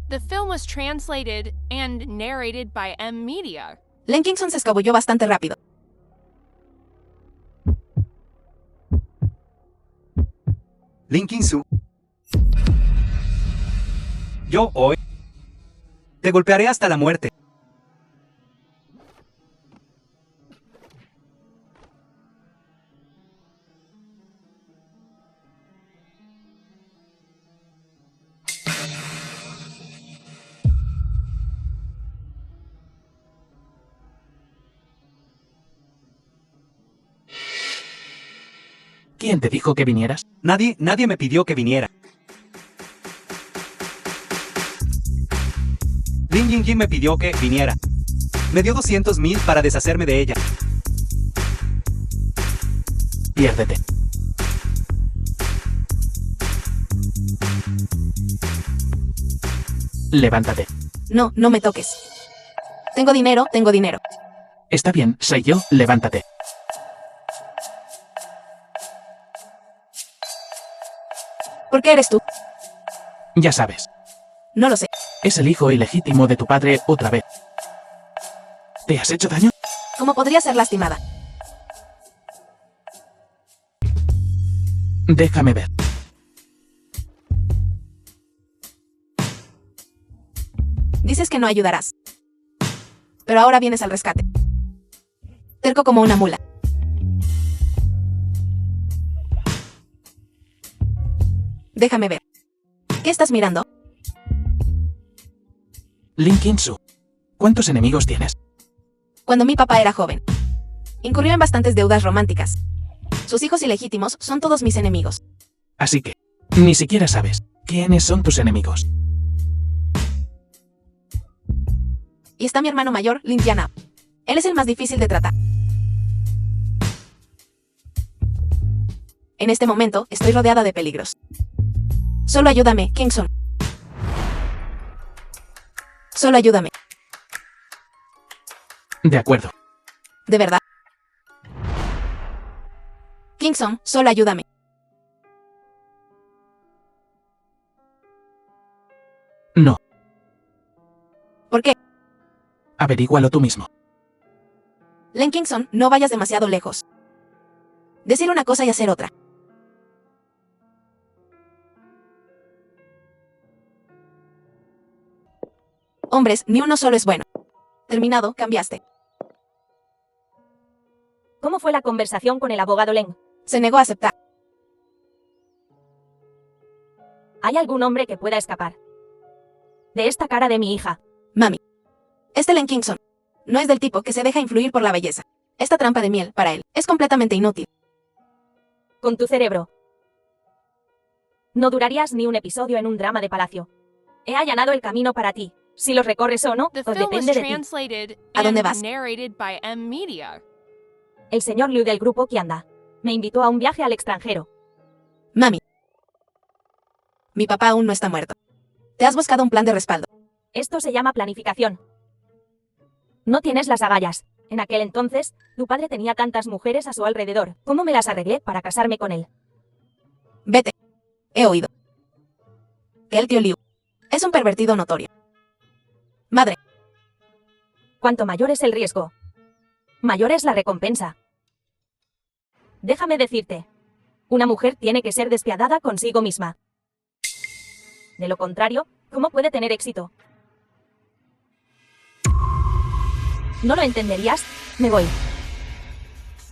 The film was translated and narrated by M Media. Len Kingston se escabulló bastante rápido. Lin King-su. Yo hoy te golpearé hasta la muerte. ¿Quién te dijo que vinieras? Nadie me pidió que viniera. Lin Yingjin me pidió que viniera. Me dio 200,000 para deshacerme de ella. Piérdete. Levántate. No, no me toques. Tengo dinero, tengo dinero. Está bien, soy yo, levántate. ¿Por qué eres tú? Ya sabes, No lo sé. es el hijo ilegítimo de tu padre otra vez. ¿Te has hecho daño? ¿Cómo podría ser lastimada? Déjame ver. Dices que no ayudarás. Pero ahora vienes al rescate. Terco como una mula. Déjame ver. ¿Qué estás mirando? Lin King-su, ¿cuántos enemigos tienes? Cuando mi papá era joven, incurrió en bastantes deudas románticas. Sus hijos ilegítimos son todos mis enemigos. Así que, ni siquiera sabes quiénes son tus enemigos. Y está mi hermano mayor, Lin Tianao. Él es el más difícil de tratar. En este momento, estoy rodeada de peligros. Solo ayúdame, Kingston. Solo ayúdame. De acuerdo. ¿De verdad? Kingston, solo ayúdame. No, ¿Por qué? averígualo tú mismo. Len Kingston, no vayas demasiado lejos. Decir una cosa y hacer otra. Hombres, ni uno solo es bueno. Terminado, cambiaste. ¿Cómo fue la conversación con el abogado Len? Se negó a aceptar. ¿Hay algún hombre que pueda escapar de esta cara de mi hija? Mami. Este Len Kingston no es del tipo que se deja influir por la belleza. Esta trampa de miel, para él, es completamente inútil. Con tu cerebro. No durarías ni un episodio en un drama de palacio. He allanado el camino para ti. Si los recorres o no, The pues film was depende de ti. translated ¿A dónde and vas? narrated by M Media. El señor Liu del grupo Kianda me invitó a un viaje al extranjero. Mami. Mi papá aún no está muerto. Te has buscado un plan de respaldo. Esto se llama planificación. No tienes las agallas. En aquel entonces, tu padre tenía tantas mujeres a su alrededor. ¿Cómo me las arreglé para casarme con él? Vete. He oído que el tío Liu es un pervertido notorio. Madre, Cuanto mayor es el riesgo, mayor es la recompensa. Déjame decirte, una mujer tiene que ser despiadada consigo misma. De lo contrario, ¿cómo puede tener éxito? ¿No lo entenderías? Me voy.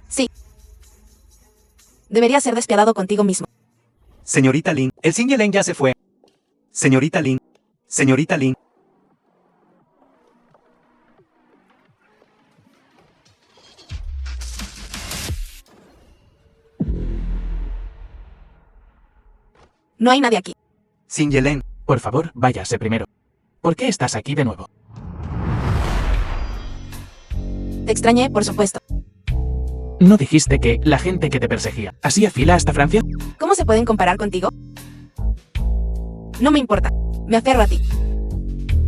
sí. Deberías ser despiadado contigo mismo. Señorita Lin, el Xing Yeleng ya se fue. Señorita Lin. Señorita Lin. No hay nadie aquí. Xing Yeleng. Por favor, váyase primero. ¿Por qué estás aquí de nuevo? Te extrañé, por supuesto. ¿No dijiste que la gente que te perseguía hacía fila hasta Francia? ¿Cómo se pueden comparar contigo? No me importa. Me aferro a ti.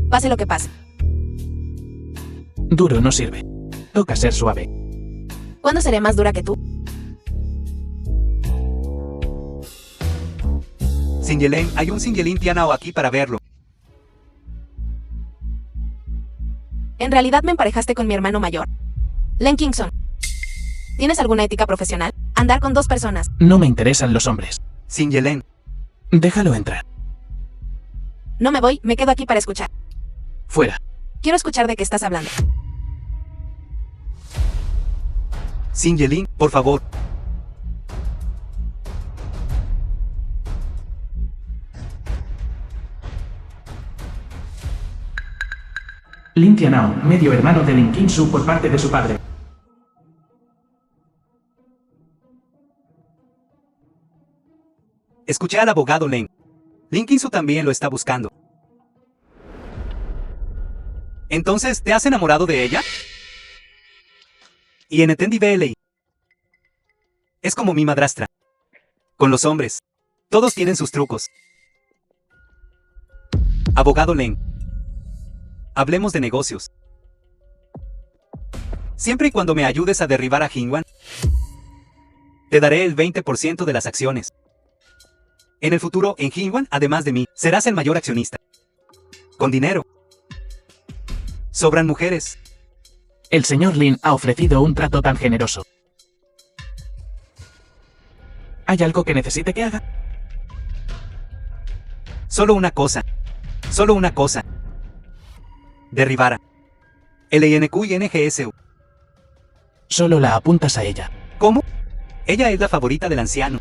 Pase lo que pase. Duro no sirve. Toca ser suave. ¿Cuándo seré más dura que tú? Xing Yeleng, hay un Xing Yelin Tianao aquí para verlo. En realidad me emparejaste con mi hermano mayor, Len Kingston. ¿Tienes alguna ética profesional? Andar con 2 personas. No me interesan los hombres. Sin Yelen. Déjalo entrar. No me voy, me quedo aquí para escuchar. Fuera. Quiero escuchar de qué estás hablando. Sin Yelin, por favor. Lin Tianao, medio hermano de Lin Qingsu por parte de su padre. Escuché al abogado Len. Lin Qingsu también lo está buscando. Entonces, ¿te has enamorado de ella? Y en Etendi BLI. Es como mi madrastra. Con los hombres. Todos tienen sus trucos. Abogado Len. Hablemos de negocios. Siempre y cuando me ayudes a derribar a Hingwan, te daré el 20% de las acciones. En el futuro, en Hingwan, además de mí, serás el mayor accionista. Con dinero. Sobran mujeres. El señor Lin ha ofrecido un trato tan generoso. ¿Hay algo que necesite que haga? Solo una cosa. Solo una cosa. Derribara. LINQ y NGSU. Solo la apuntas a ella. ¿Cómo? Ella es la favorita del anciano.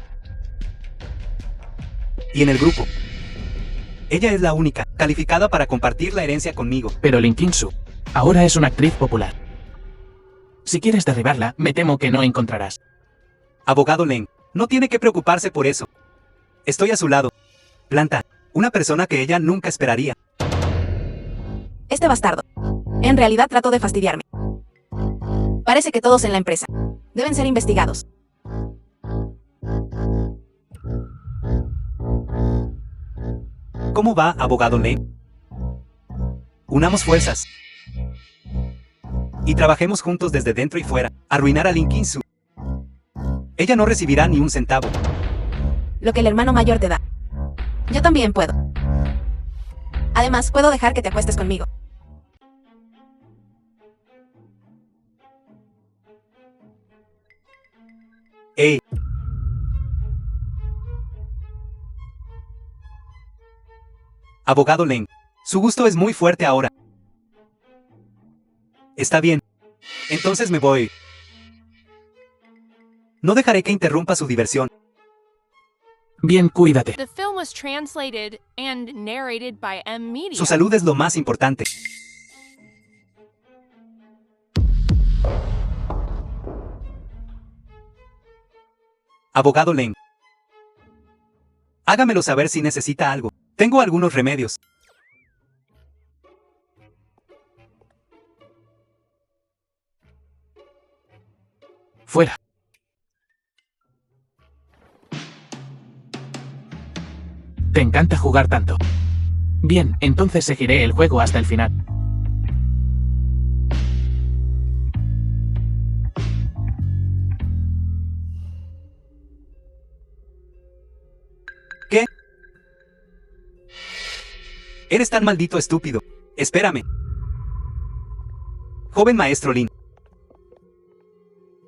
Y en el grupo. Ella es la única, calificada para compartir la herencia conmigo. Pero Lin Qingsu ahora es una actriz popular. Si quieres derribarla, me temo que no encontrarás. Abogado Len, no tiene que preocuparse por eso. Estoy a su lado. Planta, una persona que ella nunca esperaría. Este bastardo. En realidad trató de fastidiarme. Parece que todos en la empresa deben ser investigados. ¿Cómo va, abogado Len? Unamos fuerzas. Y trabajemos juntos desde dentro y fuera. Arruinar a Lin Qingsu. Ella no recibirá ni un centavo. Lo que el hermano mayor te da. Yo también puedo. Además, puedo dejar que te acuestes conmigo. ¡Ey! Abogado Len, su gusto es muy fuerte ahora. Está bien. Entonces me voy. No dejaré que interrumpa su diversión. Bien, cuídate. The film was translated and narrated by M Media. Su salud es lo más importante. Abogado Len. Hágamelo saber si necesita algo. Tengo algunos remedios. Fuera. Te encanta jugar tanto. Bien, entonces seguiré el juego hasta el final. ¿Qué? Eres tan maldito estúpido. Espérame. Joven maestro Lin.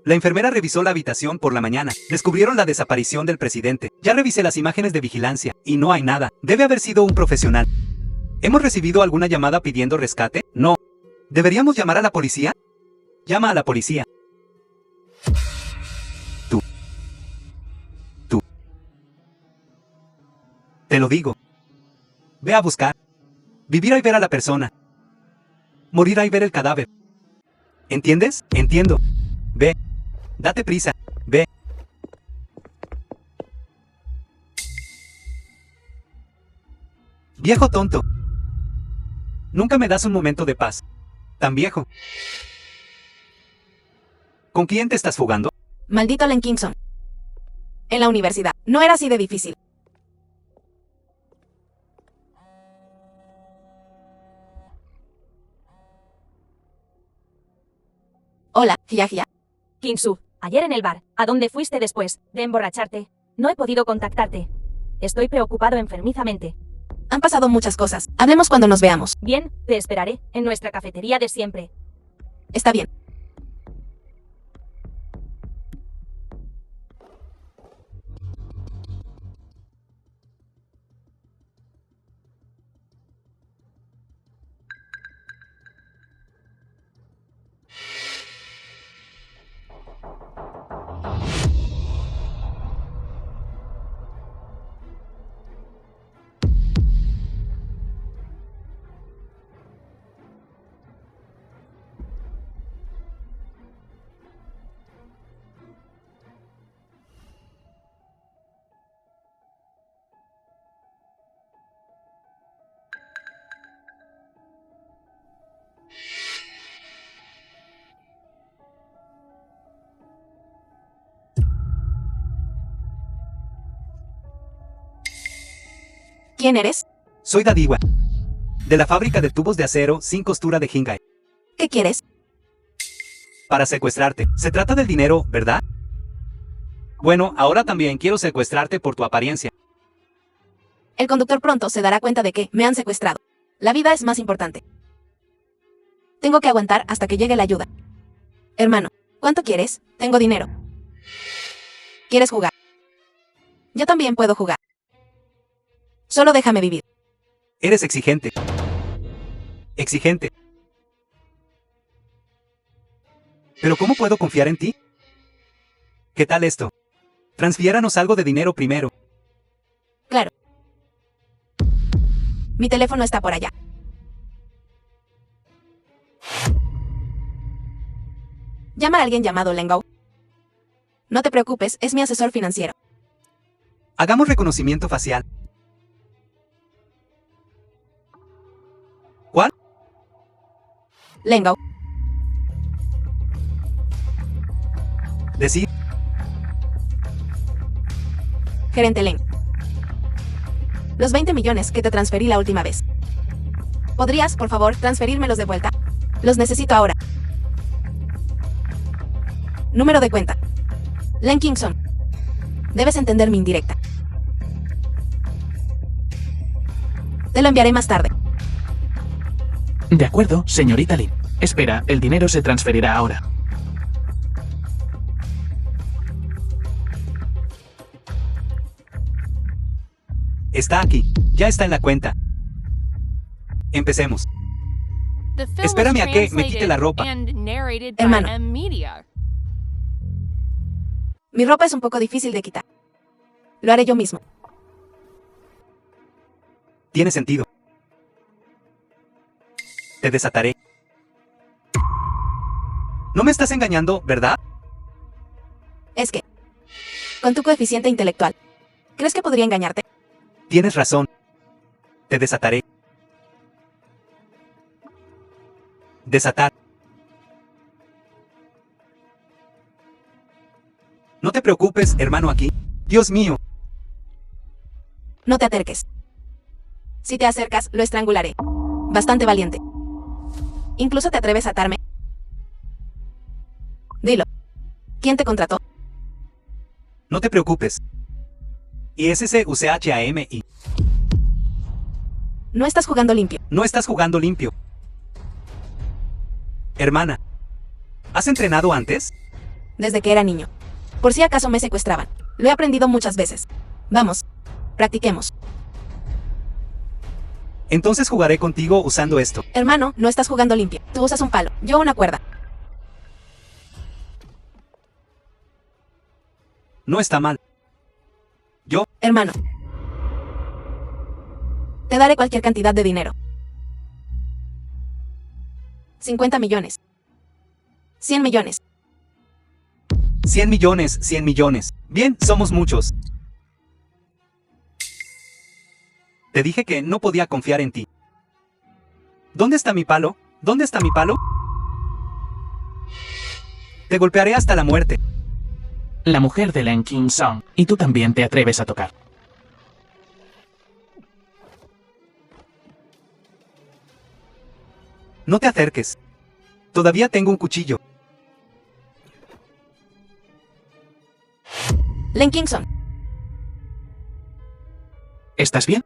La enfermera revisó la habitación por la mañana. Descubrieron la desaparición del presidente. Ya revisé las imágenes de vigilancia, y no hay nada. Debe haber sido un profesional. ¿Hemos recibido alguna llamada pidiendo rescate? No. ¿Deberíamos llamar a la policía? Llama a la policía. Tú. Te lo digo. Ve a buscar. Vivir y ver a la persona. Morir y ver el cadáver. ¿Entiendes? Entiendo. Ve. Date prisa. Ve. Viejo tonto. Nunca me das un momento de paz. Tan viejo. ¿Con quién te estás fugando? Maldito Len Kingston. En la universidad. No era así de difícil. Hola, Jia. Kingsu, ayer en el bar, ¿a dónde fuiste después de emborracharte? No he podido contactarte. Estoy preocupado enfermizamente. Han pasado muchas cosas. Hablemos cuando nos veamos. Bien, te esperaré, en nuestra cafetería de siempre. Está bien. ¿Quién eres? Soy Dadiwa. De la fábrica de tubos de acero sin costura de Hingai. ¿Qué quieres? Para secuestrarte. Se trata del dinero, ¿verdad? Bueno, ahora también quiero secuestrarte por tu apariencia. El conductor pronto se dará cuenta de que me han secuestrado. La vida es más importante. Tengo que aguantar hasta que llegue la ayuda. Hermano, ¿cuánto quieres? Tengo dinero. ¿Quieres jugar? Yo también puedo jugar. Solo déjame vivir. Eres exigente. Exigente. ¿Pero cómo puedo confiar en ti? ¿Qué tal esto? Transfiéranos algo de dinero primero. Claro. Mi teléfono está por allá. Llama a alguien llamado Lengao. No te preocupes, es mi asesor financiero. Hagamos reconocimiento facial. ¿Cuál? Lengao. Decir. Gerente Leng. Los 20 millones que te transferí la última vez. ¿Podrías, por favor, transferírmelos de vuelta? Los necesito ahora. Número de cuenta. Len Kingston. Debes entender mi indirecta. Te lo enviaré más tarde. De acuerdo, señorita Lin. Espera, el dinero se transferirá ahora. Está aquí. Ya está en la cuenta. Empecemos. The film Espérame was a que me quite translated la ropa. and narrated by Hermano. M Media. Mi ropa es un poco difícil de quitar. Lo haré yo mismo. Tiene sentido. Te desataré. No me estás engañando, ¿verdad? Es que, con tu coeficiente intelectual, ¿crees que podría engañarte? Tienes razón. Te desataré. Desatar. No te preocupes, hermano, aquí. Dios mío. No te acerques. Si te acercas, lo estrangularé. Bastante valiente. ¿Incluso te atreves a atarme? Dilo. ¿Quién te contrató? No te preocupes. ISCUCHAMI. No estás jugando limpio. No estás jugando limpio. Hermana. ¿Has entrenado antes? Desde que era niño. Por si acaso me secuestraban. Lo he aprendido muchas veces. Vamos. Practiquemos. Entonces jugaré contigo usando esto. Hermano, no estás jugando limpio. Tú usas un palo, yo una cuerda. No está mal. Yo, Hermano. Te daré cualquier cantidad de dinero. 50 millones. 100 millones. 100 millones, 100 millones. Bien, somos muchos. Te dije que no podía confiar en ti. ¿Dónde está mi palo? ¿Dónde está mi palo? Te golpearé hasta la muerte. La mujer de Len King Song. Y tú también te atreves a tocar. No te acerques. Todavía tengo un cuchillo. Len Kingston. ¿Estás bien?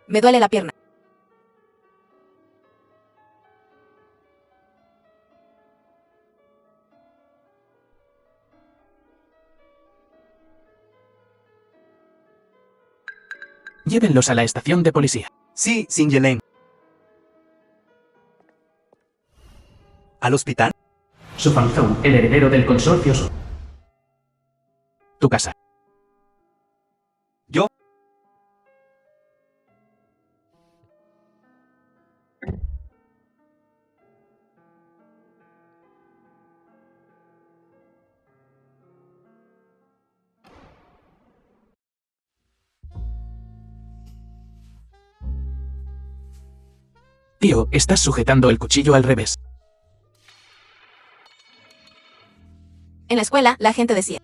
Me duele la pierna. Llévenlos a la estación de policía. Sí, sin Yelén. ¿Al hospital? Sufanzou, el heredero del consorcio Su. Tu casa. ¿Yo? Tío, estás sujetando el cuchillo al revés. En la escuela, la gente decía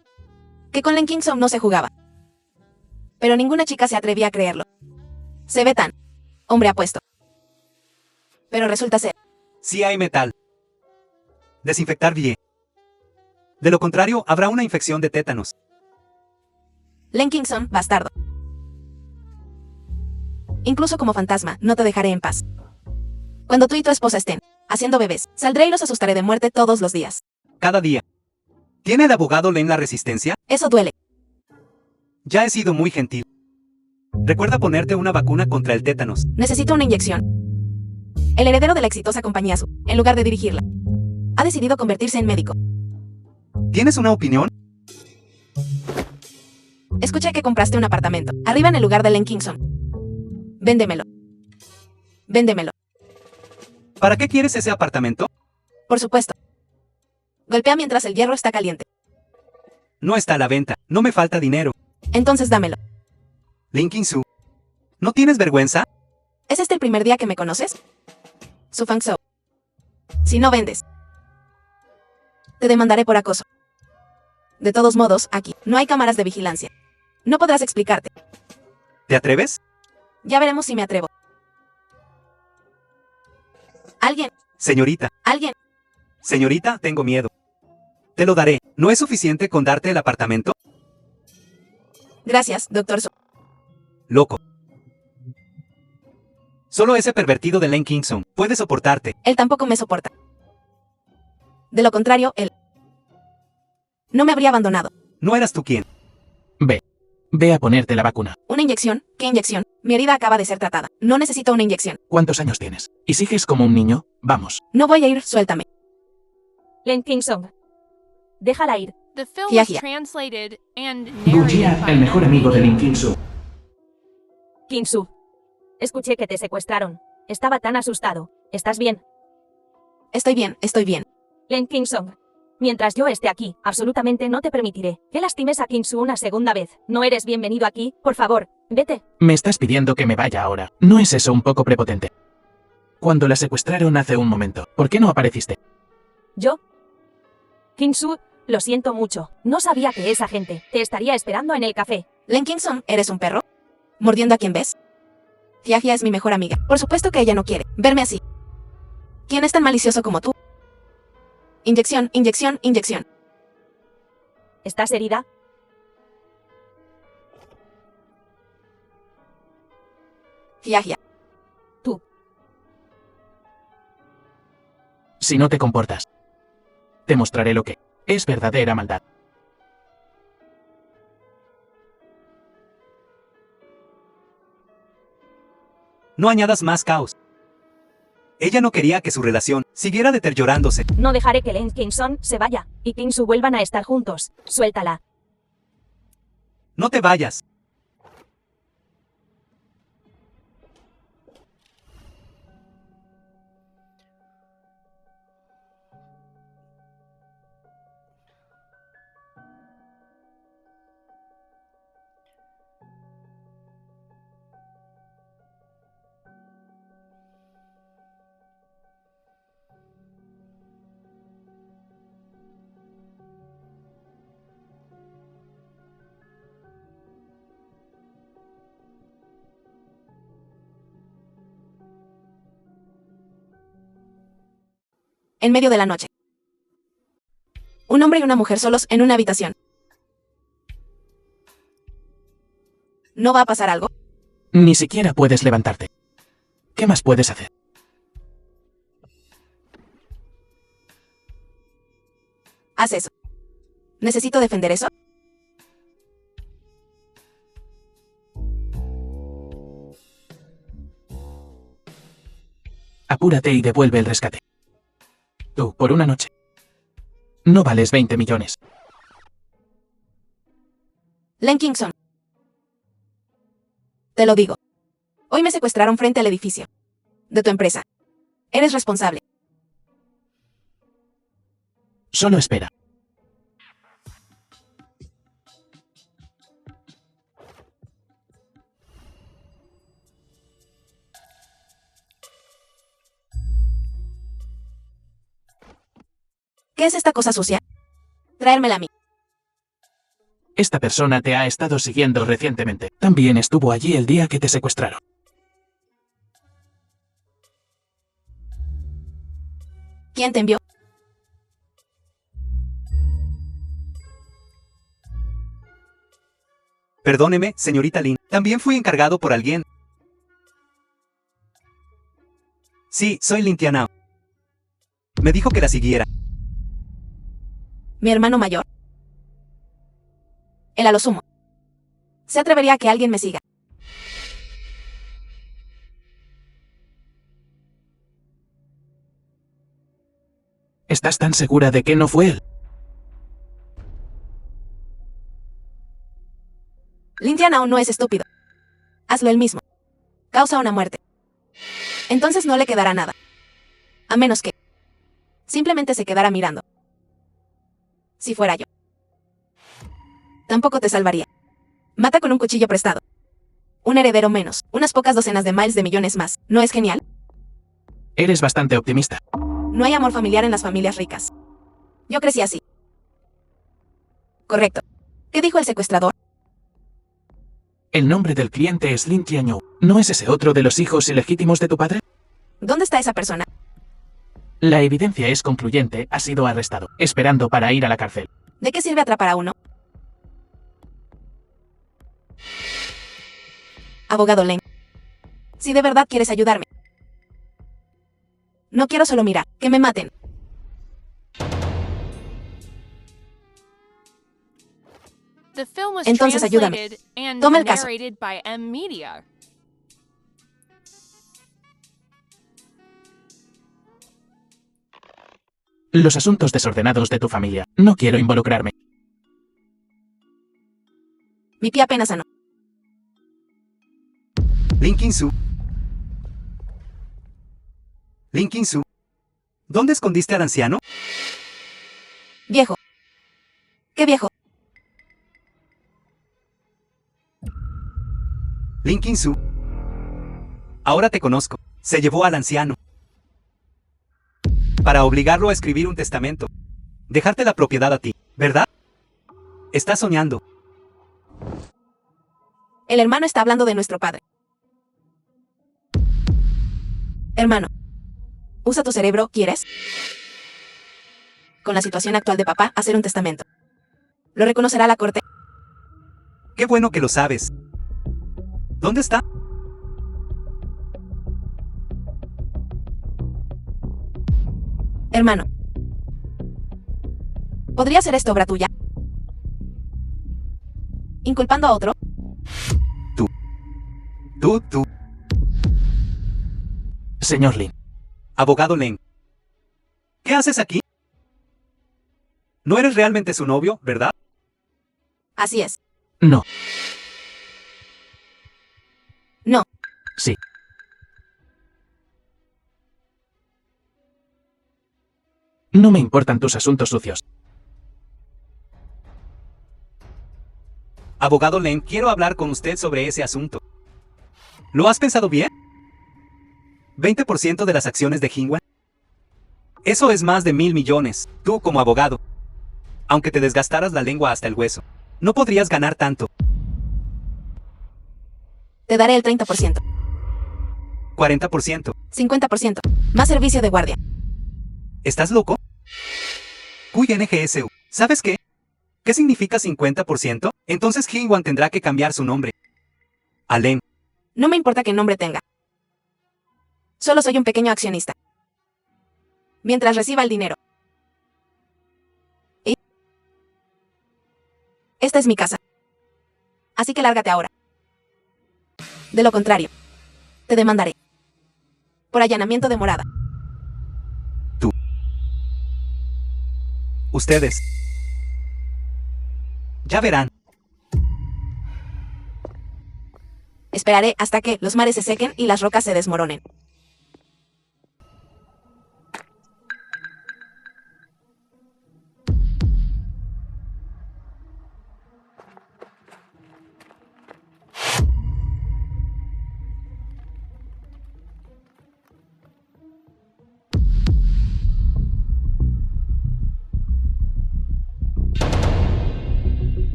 que con Len Kingston no se jugaba. Pero ninguna chica se atrevía a creerlo. Se ve tan hombre apuesto. Pero resulta ser. Sí hay metal. Desinfectar bien. De lo contrario, habrá una infección de tétanos. Len Kingston, bastardo. Incluso como fantasma, no te dejaré en paz. Cuando tú y tu esposa estén haciendo bebés, saldré y los asustaré de muerte todos los días. Cada día. ¿Tiene el abogado Len la resistencia? Eso duele. Ya he sido muy gentil. Recuerda ponerte una vacuna contra el tétanos. Necesito una inyección. El heredero de la exitosa compañía Su, en lugar de dirigirla, ha decidido convertirse en médico. ¿Tienes una opinión? Escuché que compraste un apartamento, arriba en el lugar de Len Kingston. Véndemelo. Véndemelo. ¿Para qué quieres ese apartamento? Por supuesto. Golpea mientras el hierro está caliente. No está a la venta. No me falta dinero. Entonces dámelo. Linkin Su. ¿No tienes vergüenza? ¿Es este el primer día que me conoces? Su Fang Zhou. Si no vendes, te demandaré por acoso. De todos modos, aquí no hay cámaras de vigilancia. No podrás explicarte. ¿Te atreves? Ya veremos si me atrevo. Alguien, Señorita. Señorita, tengo miedo. Te lo daré. ¿No es suficiente con darte el apartamento? gracias, doctor Su. Loco. Solo ese pervertido de Len Kingston puede soportarte. Él tampoco me soporta. De lo contrario, él no me habría abandonado. No eras tú quien. Ve. Ve a ponerte la vacuna. ¿Una inyección? ¿Qué inyección? Mi herida acaba de ser tratada. No necesito una inyección. ¿Cuántos años tienes? ¿Y sigues como un niño? Vamos. No voy a ir, suéltame. Len Kingston. Déjala ir. The film Hia, was hia. translated and Bujia, narrated by el mejor amigo de Lin Kinsu. Kinsu. Escuché que te secuestraron. Estaba tan asustado. ¿Estás bien? Estoy bien, estoy bien. Len Kingston. Mientras yo esté aquí, absolutamente no te permitiré que lastimes a Kinsu una segunda vez. No eres bienvenido aquí, por favor, vete. Me estás pidiendo que me vaya ahora. ¿No es eso un poco prepotente? Cuando la secuestraron hace un momento, ¿por qué no apareciste? ¿Yo? Kinsu, lo siento mucho. No sabía que esa gente te estaría esperando en el café. Len Kingston, ¿eres un perro? ¿Mordiendo a quien ves? Hia Hia es mi mejor amiga. Por supuesto que ella no quiere verme así. ¿Quién es tan malicioso como tú? Inyección, inyección, inyección. ¿Estás herida? Hia Hia. Tú. Si no te comportas, te mostraré lo que es verdadera maldad. No añadas más caos. Ella no quería que su relación siguiera deteriorándose. No dejaré que Len Kingston se vaya y Kinsu vuelvan a estar juntos. Suéltala. No te vayas. En medio de la noche. Un hombre y una mujer solos en una habitación. ¿No va a pasar algo? Ni siquiera puedes levantarte. ¿Qué más puedes hacer? Haz eso. ¿Necesito defender eso? Apúrate y devuelve el rescate. Tú, por una noche. No vales 20 millones. Len Kingston. Te lo digo. Hoy me secuestraron frente al edificio de tu empresa. Eres responsable. Solo espera. ¿Qué es esta cosa sucia? Traérmela a mí. Esta persona te ha estado siguiendo recientemente. También estuvo allí el día que te secuestraron. ¿Quién te envió? Perdóneme, señorita Lin. También fui encargado por alguien. Sí, soy Lin Tianao. Me dijo que la siguiera. ¿Mi hermano mayor? Él a lo sumo. ¿Se atrevería a que alguien me siga? ¿Estás tan segura de que no fue él? Lin Tianao no es estúpido. Hazlo él mismo. Causa una muerte. Entonces no le quedará nada. A menos que simplemente se quedara mirando. Si fuera yo. Tampoco te salvaría. Mata con un cuchillo prestado. Un heredero menos, unas pocas docenas de miles de millones más. ¿No es genial? Eres bastante optimista. No hay amor familiar en las familias ricas. Yo crecí así. Correcto. ¿Qué dijo el secuestrador? El nombre del cliente es Lin Tianyu. ¿No es ese otro de los hijos ilegítimos de tu padre? ¿Dónde está esa persona? La evidencia es concluyente, ha sido arrestado, esperando para ir a la cárcel. ¿De qué sirve atrapar a uno? Abogado Lane. Si de verdad quieres ayudarme. No quiero solo mirar, que me maten. The film was Entonces, ayúdame. translated and Toma el caso. narrated by M Media. Los asuntos desordenados de tu familia. No quiero involucrarme. Mi pie apenas sanó. Lin Qingsu. Lin Qingsu. ¿Dónde escondiste al anciano? Viejo. ¿Qué viejo? Lin Qingsu. Ahora te conozco. Se llevó al anciano. Para obligarlo a escribir un testamento. Dejarte la propiedad a ti, ¿verdad? Estás soñando. El hermano está hablando de nuestro padre. Hermano. Usa tu cerebro, ¿quieres? Con la situación actual de papá, hacer un testamento. ¿Lo reconocerá la corte? Qué bueno que lo sabes. ¿Dónde está? Hermano. ¿Podría ser esto obra tuya? ¿Inculpando a otro? Tú. Señor Lin, Abogado Len. ¿Qué haces aquí? No eres realmente su novio, ¿verdad? Así es. no. No. Sí. No me importan tus asuntos sucios. Abogado Len, quiero hablar con usted sobre ese asunto. ¿Lo has pensado bien? ¿20% de las acciones de Hingwan? Eso es más de 1.000 millones. Tú como abogado. Aunque te desgastaras la lengua hasta el hueso, no podrías ganar tanto. Te daré el 30%. 40%. 50%. Más servicio de guardia. ¿Estás loco? QNGSU. ¿Sabes qué? ¿Qué significa 50%? Entonces Hingwan tendrá que cambiar su nombre. A Len. No me importa qué nombre tenga. Solo soy un pequeño accionista. Mientras reciba el dinero. Y esta es mi casa. Así que lárgate ahora. De lo contrario, te demandaré. Por allanamiento de morada. Ustedes. Ya verán. Esperaré hasta que los mares se sequen y las rocas se desmoronen.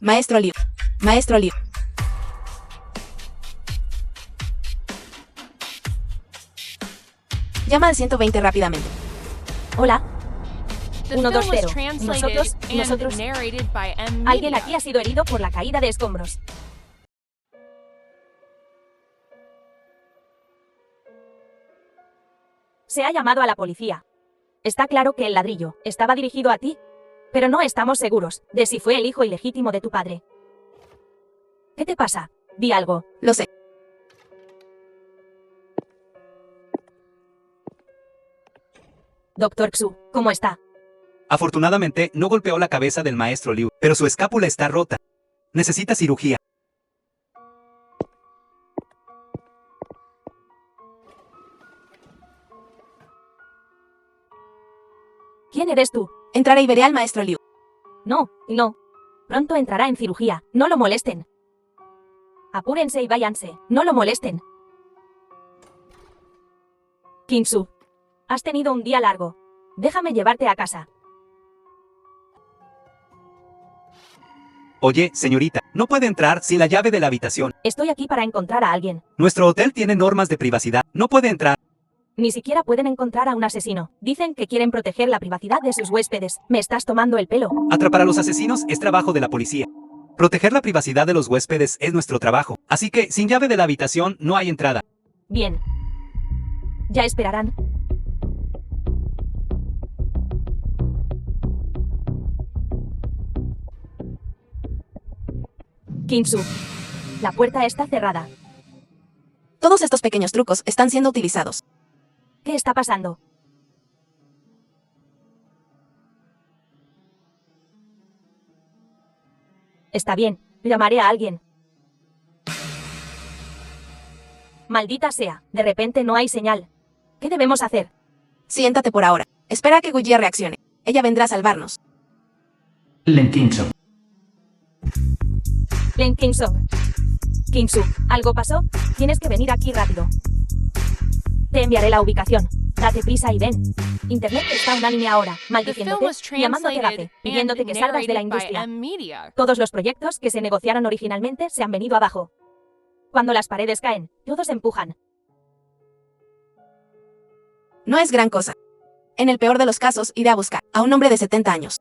Maestro Liu. Maestro Liu. Llama al 120 rápidamente. Hola. The 1, 2, film was 0. translated Nosotros. and narrated by M. Alguien Media. aquí ha sido herido por la caída de escombros. Se ha llamado a la policía. Está claro que el ladrillo estaba dirigido a ti, pero no estamos seguros de si fue el hijo ilegítimo de tu padre. ¿Qué te pasa? Di algo. Lo sé. Doctor Xu, ¿cómo está? Afortunadamente, no golpeó la cabeza del maestro Liu, pero su escápula está rota. Necesita cirugía. ¿Quién eres tú? Entraré y veré al maestro Liu. No. Pronto entrará en cirugía. No lo molesten. Apúrense y váyanse. No lo molesten. Kinsu, has tenido un día largo. Déjame llevarte a casa. Oye, señorita, no puede entrar sin la llave de la habitación. Estoy aquí para encontrar a alguien. Nuestro hotel tiene normas de privacidad. No puede entrar. Ni siquiera pueden encontrar a un asesino. Dicen que quieren proteger la privacidad de sus huéspedes. Me estás tomando el pelo. Atrapar a los asesinos es trabajo de la policía. Proteger la privacidad de los huéspedes es nuestro trabajo. Así que, sin llave de la habitación, no hay entrada. Bien. Ya esperarán. Kinsu, la puerta está cerrada. Todos estos pequeños trucos están siendo utilizados. ¿Qué está pasando? Está bien, llamaré a alguien. Maldita sea, de repente no hay señal. ¿Qué debemos hacer? Siéntate por ahora. Espera a que Gujia reaccione. Ella vendrá a salvarnos. Len Kingsong. Len Kingsong. Kinsu, ¿algo pasó? Tienes que venir aquí rápido. Te enviaré la ubicación. Date prisa y ven. Internet está unánime ahora, The film maldiciéndote, was llamándote translated gafe, pidiéndote and que salgas de la narrated by industria. M. Media. Todos los proyectos que se negociaron originalmente se han venido abajo. Cuando las paredes caen, todos empujan. No es gran cosa. En el peor de los casos, iré a buscar a un hombre de 70 años.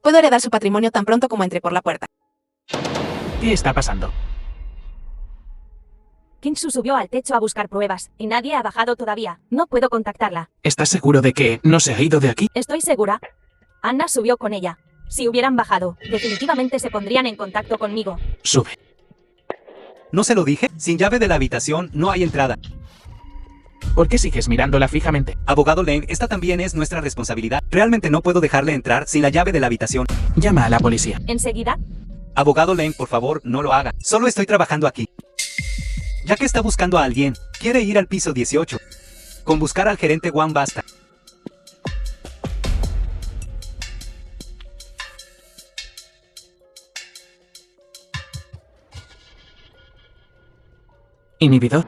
Puedo heredar su patrimonio tan pronto como entre por la puerta. ¿Qué está pasando? Kinsu subió al techo a buscar pruebas, y nadie ha bajado todavía. No puedo contactarla. ¿Estás seguro de que no se ha ido de aquí? Estoy segura. Anna subió con ella. Si hubieran bajado, definitivamente se pondrían en contacto conmigo. Sube. ¿No se lo dije? Sin llave de la habitación, no hay entrada. ¿Por qué sigues mirándola fijamente? Abogado Lane, esta también es nuestra responsabilidad. Realmente no puedo dejarle entrar sin la llave de la habitación. Llama a la policía. Enseguida, Abogado Lane, por favor, no lo haga. Solo estoy trabajando aquí. Ya que está buscando a alguien, quiere ir al piso 18. Con buscar al gerente Wang basta. Inhibidor.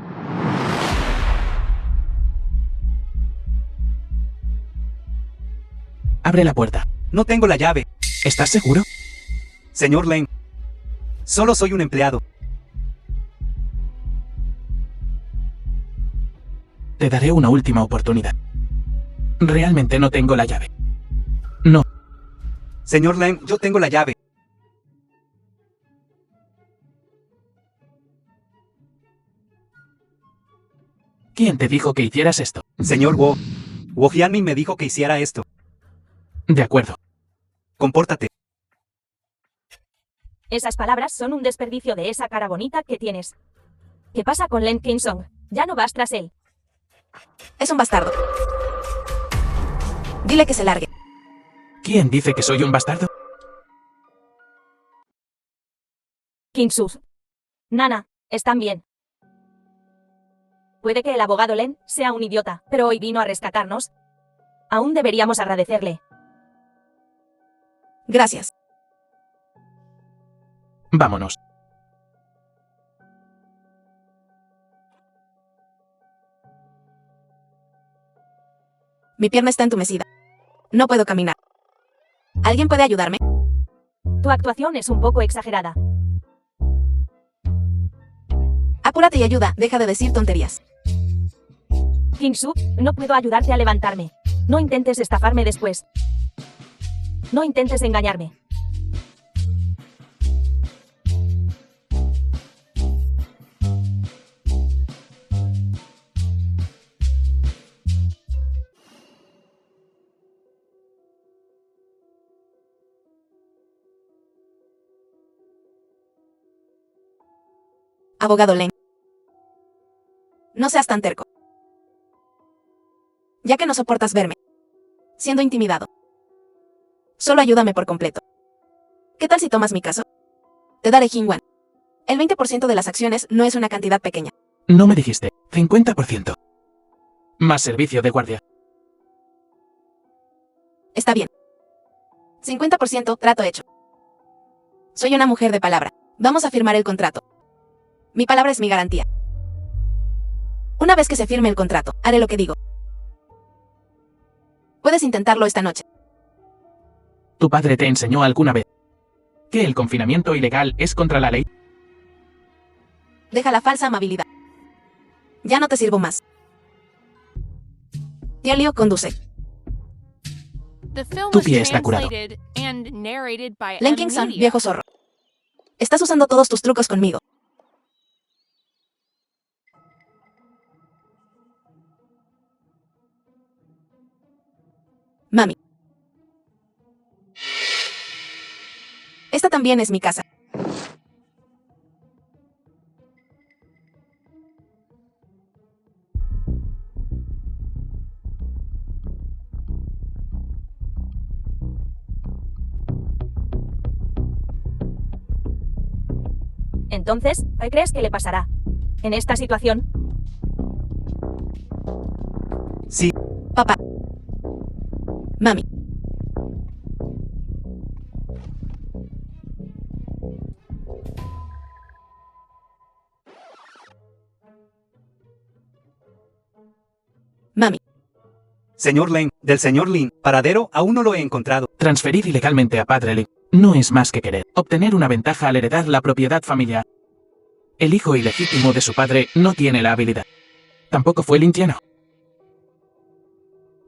Abre la puerta. No tengo la llave. ¿Estás seguro? Señor Lane. Solo soy un empleado. Te daré una última oportunidad. Realmente no tengo la llave. No. Señor Lane, yo tengo la llave. ¿Quién te dijo que hicieras esto? Señor Wu. Wu Jianmin me dijo que hiciera esto. De acuerdo. Compórtate. Esas palabras son un desperdicio de esa cara bonita que tienes. ¿Qué pasa con Len Kingsong? Ya no vas tras él. Es un bastardo. Dile que se largue. ¿Quién dice que soy un bastardo? Kingsu. Nana, están bien. Puede que el abogado Len sea un idiota, pero hoy vino a rescatarnos. Aún deberíamos agradecerle. Gracias. Vámonos. Mi pierna está entumecida. No puedo caminar. ¿Alguien puede ayudarme? Tu actuación es un poco exagerada. Apúrate y ayuda, deja de decir tonterías. Kingsu, no puedo ayudarte a levantarme. No intentes estafarme después. No intentes engañarme. Abogado Len. No seas tan terco. Ya que no soportas verme siendo intimidado, solo ayúdame por completo. ¿Qué tal si tomas mi caso? Te daré Jingwan. El 20% de las acciones no es una cantidad pequeña. No me dijiste. 50%. Más servicio de guardia. Está bien. 50%, trato hecho. Soy una mujer de palabra. Vamos a firmar el contrato. Mi palabra es mi garantía. Una vez que se firme el contrato, haré lo que digo. Puedes intentarlo esta noche. ¿Tu padre te enseñó alguna vez que el confinamiento ilegal es contra la ley? Deja la falsa amabilidad. Ya no te sirvo más. Tío Liu conduce. The film Tu was pie está curado. translated and narrated by Len M. Kingston, Media. viejo zorro. Estás usando todos tus trucos conmigo. Mami. Esta también es mi casa. Entonces, ¿qué crees que le pasará? En esta situación, Sí, Papá. Mami. Mami. señor Len, del señor Lin, paradero, aún no lo he encontrado. Transferir ilegalmente a padre Lee no es más que querer obtener una ventaja al heredar la propiedad familiar. El hijo ilegítimo de su padre no tiene la habilidad. Tampoco fue Lin Tiano.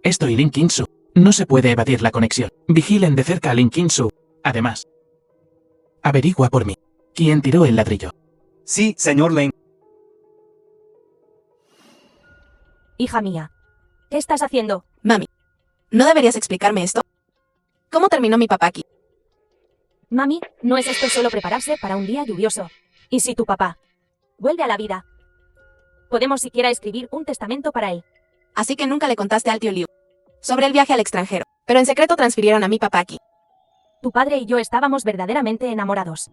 Esto y Lin Qingsu. No se puede evadir la conexión. Vigilen de cerca a Lin Qingsu. Además, averigua por mí quién tiró el ladrillo. Sí, señor Len. hija mía. ¿Qué estás haciendo? Mami. ¿No deberías explicarme esto? ¿Cómo terminó mi papá aquí? Mami, no es esto solo prepararse para un día lluvioso. ¿Y si tu papá vuelve a la vida? Podemos siquiera escribir un testamento para él. Así que nunca le contaste al tío Liu sobre el viaje al extranjero, pero en secreto transfirieron a mi papá aquí. Tu padre y yo estábamos verdaderamente enamorados.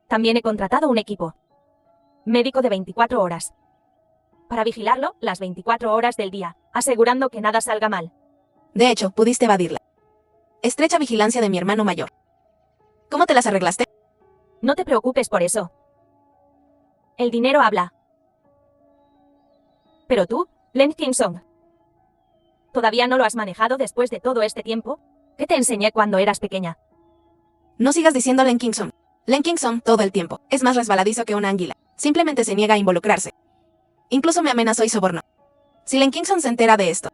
También he contratado un equipo médico de 24 horas para vigilarlo las 24 horas del día, asegurando que nada salga mal. De hecho, pudiste evadirla. Estrecha vigilancia de mi hermano mayor. ¿Cómo te las arreglaste? No te preocupes por eso. El dinero habla. Pero tú, Len Kingsong, ¿todavía no lo has manejado después de todo este tiempo? ¿Qué te enseñé cuando eras pequeña? No sigas diciendo Len Kingsong. Len Kingsong todo el tiempo. Es más resbaladizo que una anguila. Simplemente se niega a involucrarse. Incluso me amenazó y sobornó. Si Len Kingsong se entera de esto,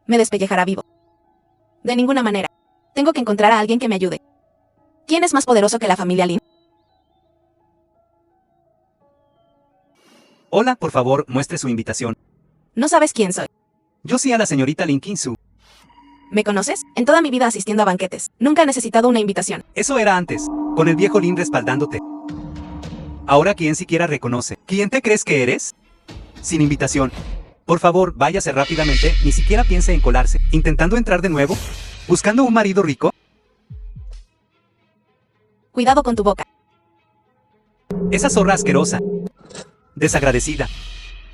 me despellejará vivo. De ninguna manera. Tengo que encontrar a alguien que me ayude. ¿Quién es más poderoso que la familia Lin? Hola, por favor, muestre su invitación. No sabes quién soy. Yo sí a la señorita Lin Qingsu. ¿Me conoces? En toda mi vida asistiendo a banquetes. Nunca he necesitado una invitación. Eso era antes, con el viejo Lin respaldándote. Ahora, ¿quién siquiera reconoce? ¿Quién te crees que eres? Sin invitación. Por favor, váyase rápidamente, ni siquiera piense en colarse. ¿Intentando entrar de nuevo? ¿Buscando un marido rico? Cuidado con tu boca. Esa zorra asquerosa. Desagradecida.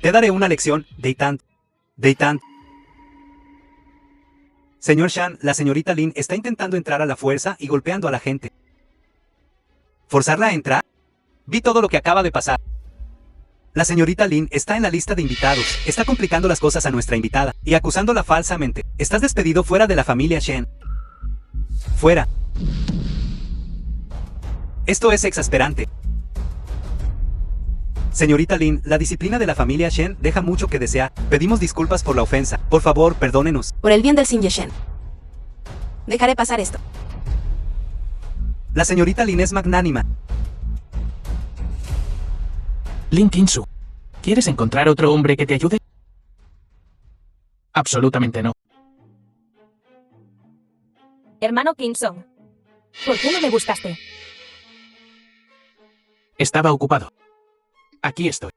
Te daré una lección, Deitan. Deitan. Señor Shan, la señorita Lin está intentando entrar a la fuerza y golpeando a la gente. ¿Forzarla a entrar? Vi todo lo que acaba de pasar. La señorita Lin está en la lista de invitados, está complicando las cosas a nuestra invitada y acusándola falsamente. Estás despedido fuera de la familia Shen. Fuera. Esto es exasperante. Señorita Lin, la disciplina de la familia Shen deja mucho que desear. Pedimos disculpas por la ofensa. Por favor, perdónenos. Por el bien del Xin Shen. Dejaré pasar esto. La señorita Lin es magnánima. Lin Qingsu, ¿quieres encontrar otro hombre que te ayude? Absolutamente no. Hermano Kingsong, ¿por qué no me buscaste? Estaba ocupado. Aquí estoy.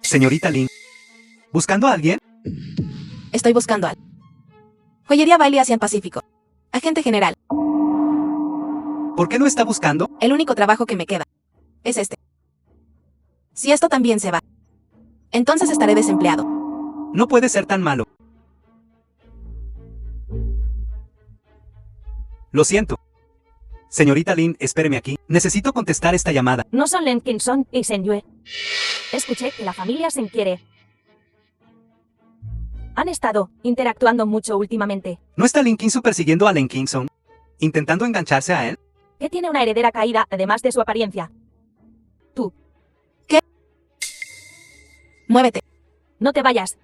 Señorita Lin. ¿Buscando a alguien? Estoy buscando al Joyería Bailey Asian Pacífico. Agente general. ¿Por qué lo está buscando? El único trabajo que me queda es este. Si esto también se va, entonces estaré desempleado. No puede ser tan malo. Lo siento. Señorita Lin, espéreme aquí. Necesito contestar esta llamada. No son Len Kingsong y Shen Yue. Escuché que la familia Shen quiere. Han estado interactuando mucho últimamente. ¿No está Lin Qingsu persiguiendo a Len Kingsong? ¿Intentando engancharse a él? ¿Qué tiene una heredera caída además de su apariencia? Tú, Muévete. no te vayas.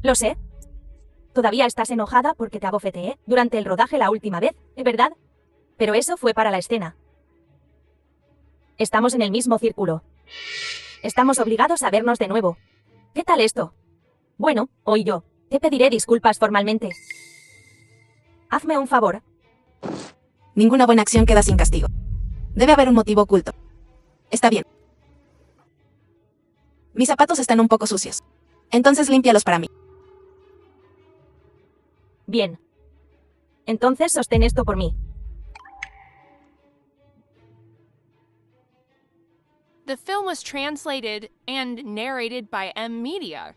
Lo sé. Todavía estás enojada porque te abofeteé durante el rodaje la última vez, ¿verdad? Pero eso fue para la escena. Estamos en el mismo círculo. Estamos obligados a vernos de nuevo. ¿Qué tal esto? Bueno, hoy yo te pediré disculpas formalmente. Hazme un favor. Ninguna buena acción queda sin castigo. Debe haber un motivo oculto. Está bien. Mis zapatos están un poco sucios. Entonces límpialos para mí. Bien. Entonces sostén esto por mí. The film was translated and narrated by M Media.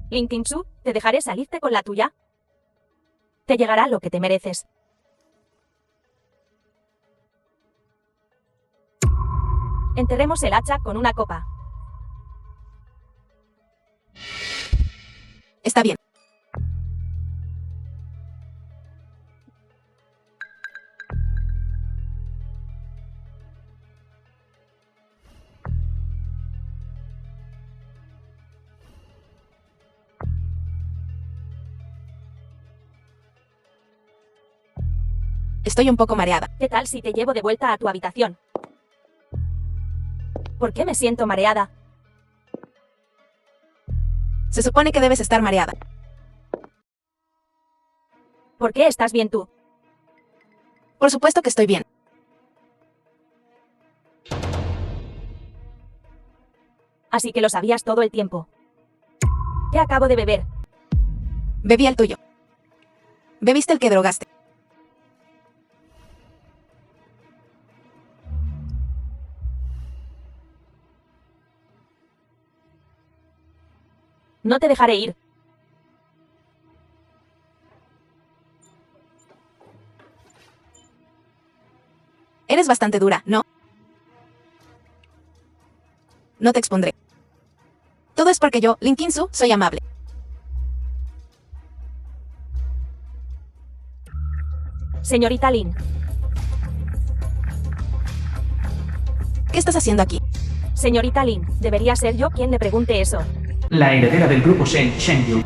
Lin Qingsu, te dejaré salirte con la tuya. Te llegará lo que te mereces. Enterremos el hacha con una copa. Está bien. Estoy un poco mareada. ¿Qué tal si te llevo de vuelta a tu habitación? ¿Por qué me siento mareada? Se supone que debes estar mareada. ¿Por qué estás bien tú? Por supuesto que estoy bien. Así que lo sabías todo el tiempo. ¿Qué acabo de beber? Bebí el tuyo. Bebiste el que drogaste. No te dejaré ir. Eres bastante dura, ¿no? No te expondré. Todo es porque yo, Lin Qingsu, soy amable. Señorita Lin, ¿Qué estás haciendo aquí? señorita Lin, debería ser yo quien le pregunte eso. La heredera del grupo Shen, Shen Yu.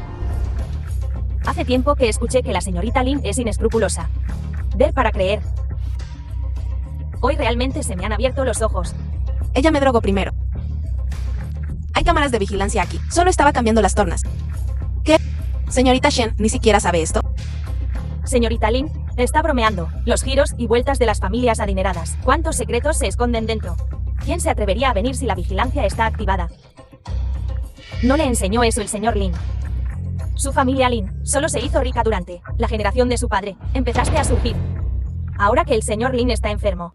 Hace tiempo que escuché que la señorita Lin es inescrupulosa. Ver para creer. Hoy realmente se me han abierto los ojos. Ella me drogó primero. Hay cámaras de vigilancia aquí. Solo estaba cambiando las tornas. ¿Qué? Señorita Shen, ¿ni siquiera sabe esto? Señorita Lin, está bromeando. Los giros y vueltas de las familias adineradas. ¿Cuántos secretos se esconden dentro? ¿Quién se atrevería a venir si la vigilancia está activada? No le enseñó eso el señor Lin. Su familia Lin solo se hizo rica durante la generación de su padre. Empezaste a surgir. Ahora que el señor Lin está enfermo,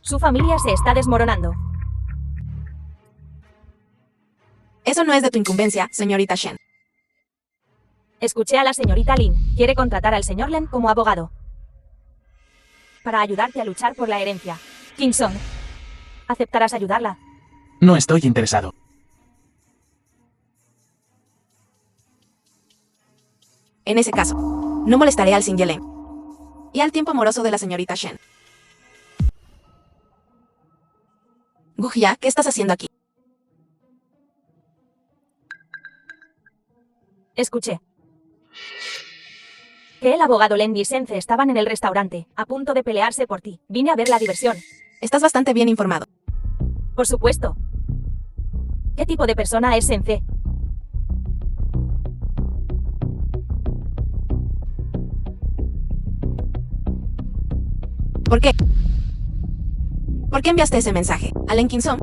su familia se está desmoronando. Eso no es de tu incumbencia, señorita Shen. Escuché a la señorita Lin. Quiere contratar al señor Lin como abogado para ayudarte a luchar por la herencia. Kim Song, ¿aceptarás ayudarla? No estoy interesado. En ese caso, no molestaré al Xin Yeleng y al tiempo amoroso de la señorita Shen. Gujia, ¿qué estás haciendo aquí? Escuché que el abogado Len y Sence estaban en el restaurante, a punto de pelearse por ti. Vine a ver la diversión. Estás bastante bien informado. Por supuesto. ¿Qué tipo de persona es Sence? ¿Por qué? ¿Por qué enviaste ese mensaje a Len Kim-song?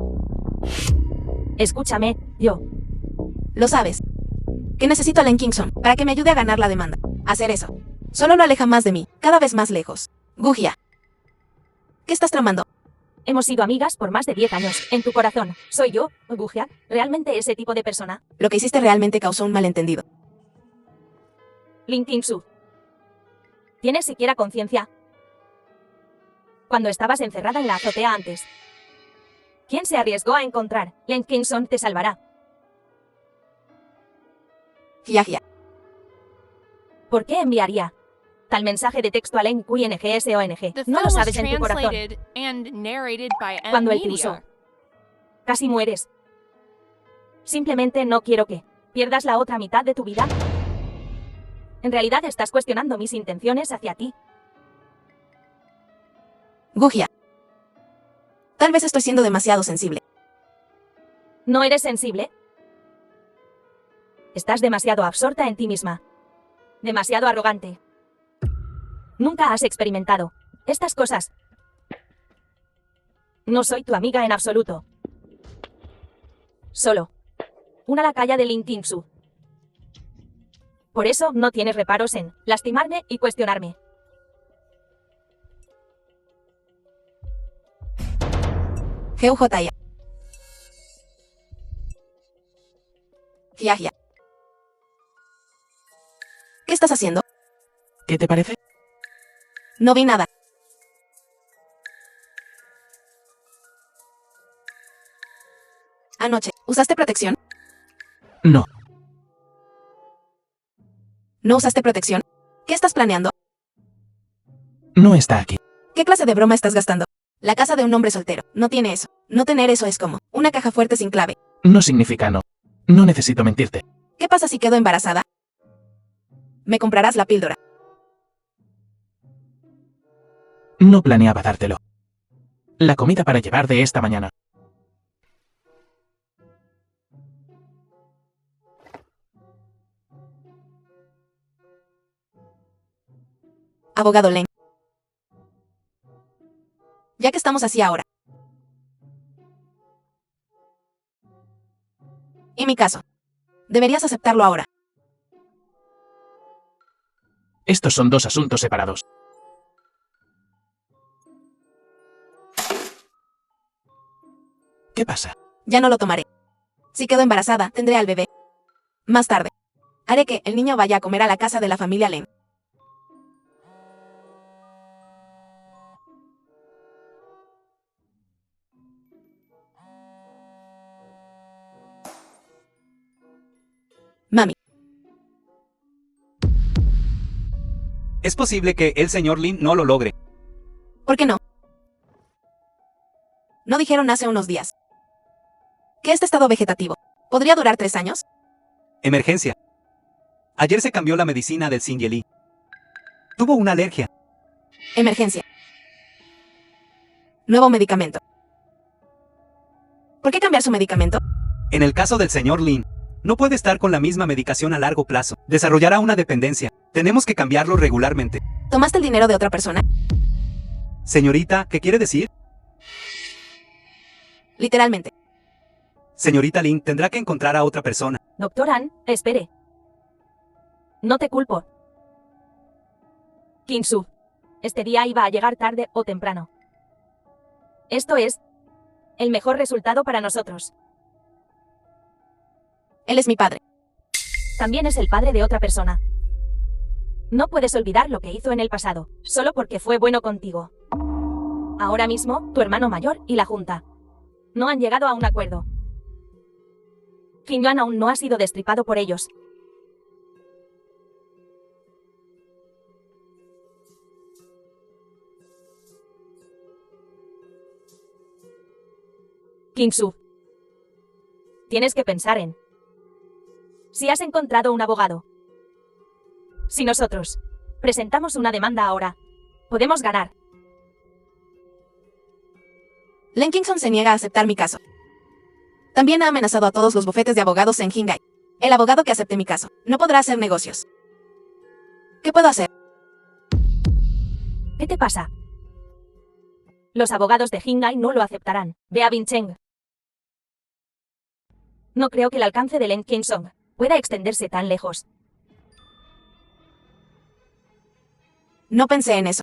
Escúchame, yo. Lo sabes. Que necesito a Len Kim-song para que me ayude a ganar la demanda. Hacer eso solo lo aleja más de mí, cada vez más lejos. Gujia, ¿qué estás tramando? Hemos sido amigas por más de 10 años. En tu corazón, ¿soy yo, Gujia, realmente ese tipo de persona? Lo que hiciste realmente causó un malentendido. Lin Kim-su, ¿tienes siquiera conciencia? Cuando estabas encerrada en la azotea antes, ¿quién se arriesgó a encontrar? Len Kim-song te salvará. Jia. ¿Por qué enviaría tal mensaje de texto a Len QNGSONG? The No film lo was sabes en tu corazón. translated and narrated by M Cuando él te Media. usó, casi mueres. Simplemente no quiero que pierdas la otra mitad de tu vida. En realidad estás cuestionando mis intenciones hacia ti. Gujia, tal vez estoy siendo demasiado sensible. ¿No eres sensible? Estás demasiado absorta en ti misma. Demasiado arrogante. Nunca has experimentado estas cosas. No soy tu amiga en absoluto. Solo una lacaya de Lin Kim-su. Por eso no tienes reparos en lastimarme y cuestionarme. GUJIA. Jia. ¿Qué estás haciendo? ¿Qué te parece? No vi nada. Anoche, ¿usaste protección? No. ¿No usaste protección? ¿Qué estás planeando? No está aquí. ¿Qué clase de broma estás gastando? La casa de un hombre soltero. No tiene eso. No tener eso es como una caja fuerte sin clave. No significa no. No necesito mentirte. ¿Qué pasa si quedo embarazada? Me comprarás la píldora. No planeaba dártelo. La comida para llevar de esta mañana. Abogado Len. Ya que estamos así ahora. Y mi caso. Deberías aceptarlo ahora. Estos son dos asuntos separados. ¿Qué pasa? Ya no lo tomaré. Si quedo embarazada, tendré al bebé. Más tarde, haré que el niño vaya a comer a la casa de la familia Len. Mami, Es posible que el señor Lin no lo logre. ¿por qué no? No dijeron hace unos días que este estado vegetativo podría durar 3 años. Emergencia. Ayer se cambió la medicina del Singeli. Tuvo una alergia. Emergencia. Nuevo medicamento. ¿Por qué cambiar su medicamento? En el caso del señor Lin, no puede estar con la misma medicación a largo plazo. Desarrollará una dependencia. Tenemos que cambiarlo regularmente. ¿Tomaste el dinero de otra persona? Señorita, ¿qué quiere decir? Literalmente. Señorita Lin, tendrá que encontrar a otra persona. Doctor An, espere. No te culpo. Kinsu, este día iba a llegar tarde o temprano. Esto es el mejor resultado para nosotros. Él es mi padre. También es el padre de otra persona. No puedes olvidar lo que hizo en el pasado, solo porque fue bueno contigo. Ahora mismo, tu hermano mayor y la Junta no han llegado a un acuerdo. Qin Yuan aún no ha sido destripado por ellos. Kinsu, tienes que pensar en si has encontrado un abogado. Si nosotros presentamos una demanda ahora, podemos ganar. Lenkinson se niega a aceptar mi caso. También ha amenazado a todos los bufetes de abogados en Hingai. El abogado que acepte mi caso no podrá hacer negocios. ¿Qué puedo hacer? ¿Qué te pasa? Los abogados de Hingai no lo aceptarán. Ve a Bincheng. No creo que el alcance de Len Kingsong pueda extenderse tan lejos. No pensé en eso.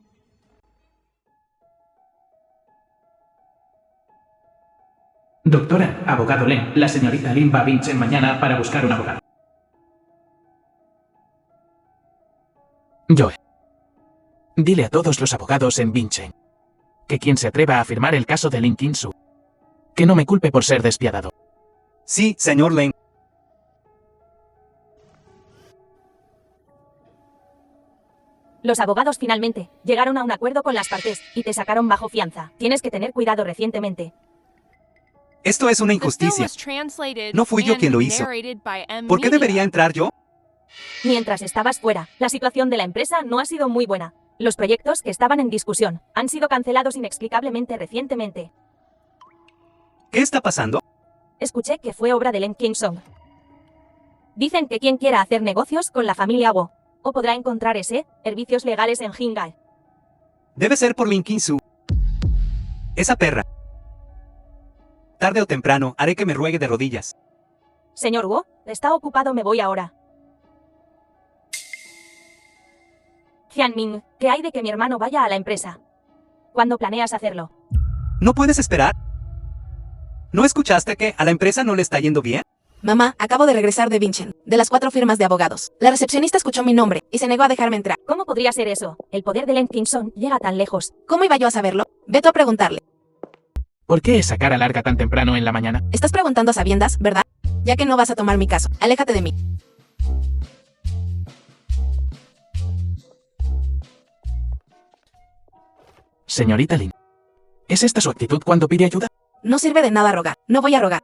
Doctora, abogado Len, la señorita Lin va a Vincennes mañana para buscar un abogado. Joe. Dile a todos los abogados en Vincennes que quien se atreva a afirmar el caso de Lin Kinsu, que no me culpe por ser despiadado. Sí, señor Lin. Los abogados finalmente llegaron a un acuerdo con las partes y te sacaron bajo fianza. Tienes que tener cuidado recientemente. Esto es una The film injusticia. was translated No fui yo quien lo and hizo. narrated by M. ¿Por qué Media. debería entrar yo? Mientras estabas fuera, la situación de la empresa no ha sido muy buena. Los proyectos que estaban en discusión han sido cancelados inexplicablemente recientemente. ¿Qué está pasando? Escuché que fue obra de Len Kingsong. Dicen que quien quiera hacer negocios con la familia Wo, o podrá encontrar servicios legales en Hingai. Debe ser por Lin Kinsu. Esa perra. Tarde o temprano, haré que me ruegue de rodillas. Señor Wo, está ocupado, me voy ahora. Jianming, ¿qué hay de que mi hermano vaya a la empresa? ¿Cuándo planeas hacerlo? ¿No puedes esperar? ¿No escuchaste que a la empresa no le está yendo bien? Mamá, acabo de regresar de Vincennes, de las 4 firmas de abogados. La recepcionista escuchó mi nombre y se negó a dejarme entrar. ¿Cómo podría ser eso? El poder de Len Kingsong llega tan lejos. ¿Cómo iba yo a saberlo? Ve tú a preguntarle. ¿Por qué esa cara larga tan temprano en la mañana? Estás preguntando a sabiendas, ¿verdad? Ya que no vas a tomar mi caso, aléjate de mí. Señorita Lin, ¿es esta su actitud cuando pide ayuda? No sirve de nada rogar. No voy a rogar.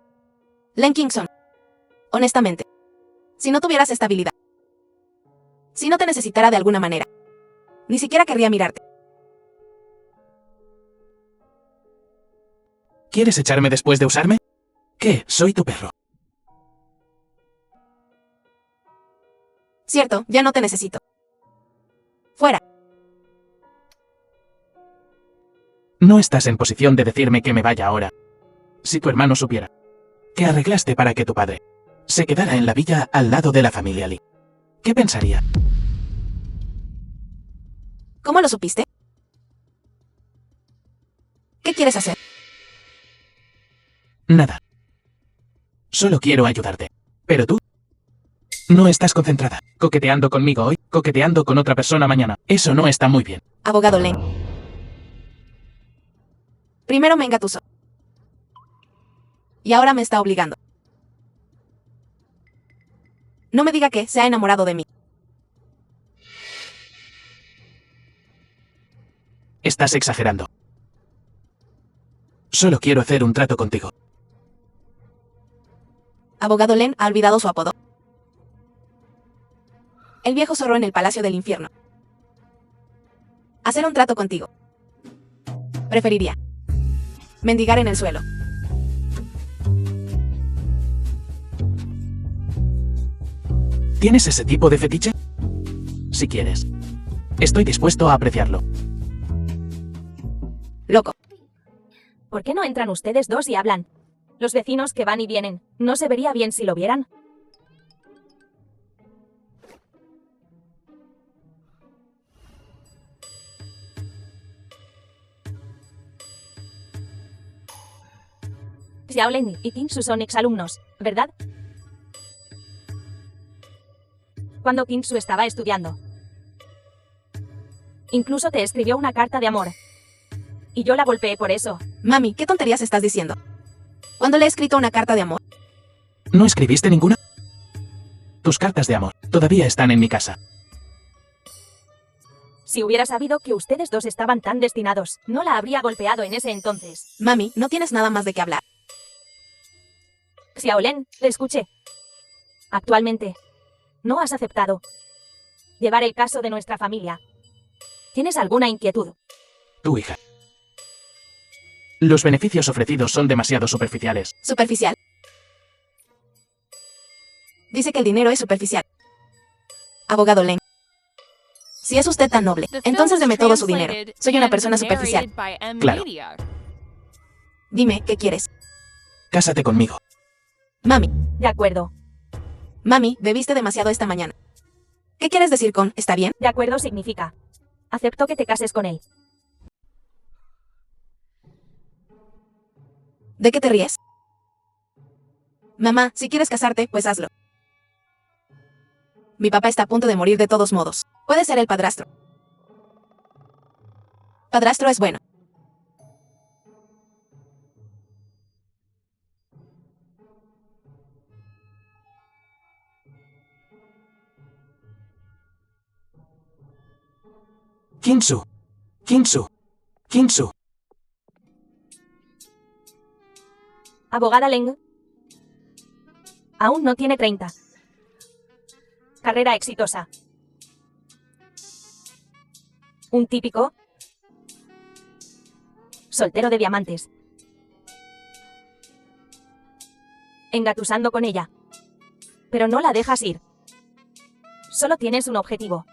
Len Kingsong. Honestamente. Si no tuvieras estabilidad. Si no te necesitara de alguna manera. Ni siquiera querría mirarte. ¿Quieres echarme después de usarme? ¿Qué? Soy tu perro. Cierto, ya no te necesito. Fuera. No estás en posición de decirme que me vaya ahora. Si tu hermano supiera que arreglaste para que tu padre se quedara en la villa al lado de la familia Lee, ¿qué pensaría? ¿Cómo lo supiste? ¿Qué quieres hacer? Nada. Solo quiero ayudarte. Pero tú no estás concentrada. Coqueteando conmigo hoy, coqueteando con otra persona mañana. Eso no está muy bien. Abogado Len. Primero me engatusó. Y ahora me está obligando. No me diga que se ha enamorado de mí. Estás exagerando. Solo quiero hacer un trato contigo. Abogado Len ha olvidado su apodo. El viejo zorro en el palacio del infierno. Hacer un trato contigo. Preferiría mendigar en el suelo. ¿Tienes ese tipo de fetiche? Si quieres. Estoy dispuesto a apreciarlo. Loco. ¿Por qué no entran ustedes dos y hablan? Los vecinos que van y vienen, ¿no se vería bien si lo vieran? Xiaolen y Qingsu son exalumnos, ¿verdad? Cuando Qingsu estaba estudiando. Incluso te escribió una carta de amor. Y yo la golpeé por eso. Mami, ¿qué tonterías estás diciendo? ¿Cuándo le he escrito una carta de amor? ¿No escribiste ninguna? Tus cartas de amor todavía están en mi casa. Si hubiera sabido que ustedes dos estaban tan destinados, no la habría golpeado en ese entonces. Mami, no tienes nada más de qué hablar. Xiaolen, te escuché. Actualmente, no has aceptado llevar el caso de nuestra familia. ¿Tienes alguna inquietud? Tu hija. Los beneficios ofrecidos son demasiado superficiales. ¿Superficial? Dice que el dinero es superficial. Abogado Len. Si es usted tan noble, The film entonces was deme todo su dinero. translated Soy una and persona superficial. narrated by M. Claro. Media. Dime, ¿qué quieres? Cásate conmigo. Mami, De acuerdo. mami, bebiste demasiado esta mañana. ¿Qué quieres decir con está bien? De acuerdo significa. Acepto que te cases con él. ¿De qué te ríes? Mamá, si quieres casarte, pues hazlo. Mi papá está a punto de morir de todos modos. Puede ser el padrastro. Padrastro es bueno. Qingsu. Qingsu. Qingsu. Abogada Leng. Aún no tiene 30. Carrera exitosa. Un típico soltero de diamantes. Engatusando con ella. Pero no la dejas ir. Solo tienes un objetivo.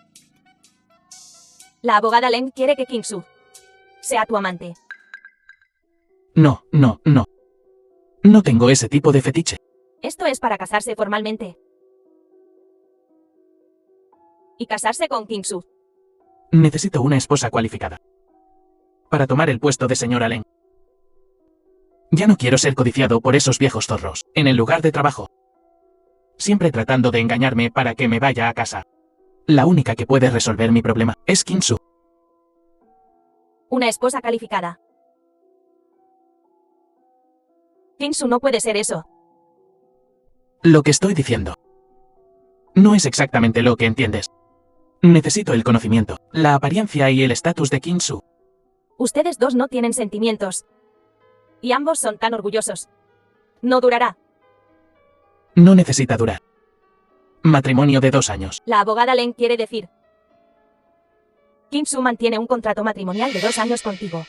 La abogada Leng quiere que Qingsu sea tu amante. No, no, no. No tengo ese tipo de fetiche. Esto es para casarse formalmente. Y casarse con Qingsu. Necesito una esposa cualificada. Para tomar el puesto de señora Len. Ya no quiero ser codiciado por esos viejos zorros, en el lugar de trabajo. Siempre tratando de engañarme para que me vaya a casa. La única que puede resolver mi problema es Qingsu. Una esposa calificada. Qingsu no puede ser eso. Lo que estoy diciendo no es exactamente lo que entiendes. Necesito el conocimiento, la apariencia y el estatus de Qingsu. Ustedes dos no tienen sentimientos. Y ambos son tan orgullosos. No durará. No necesita durar. Matrimonio de 2 años. La abogada Len quiere decir. Qingsu mantiene un contrato matrimonial de 2 años contigo.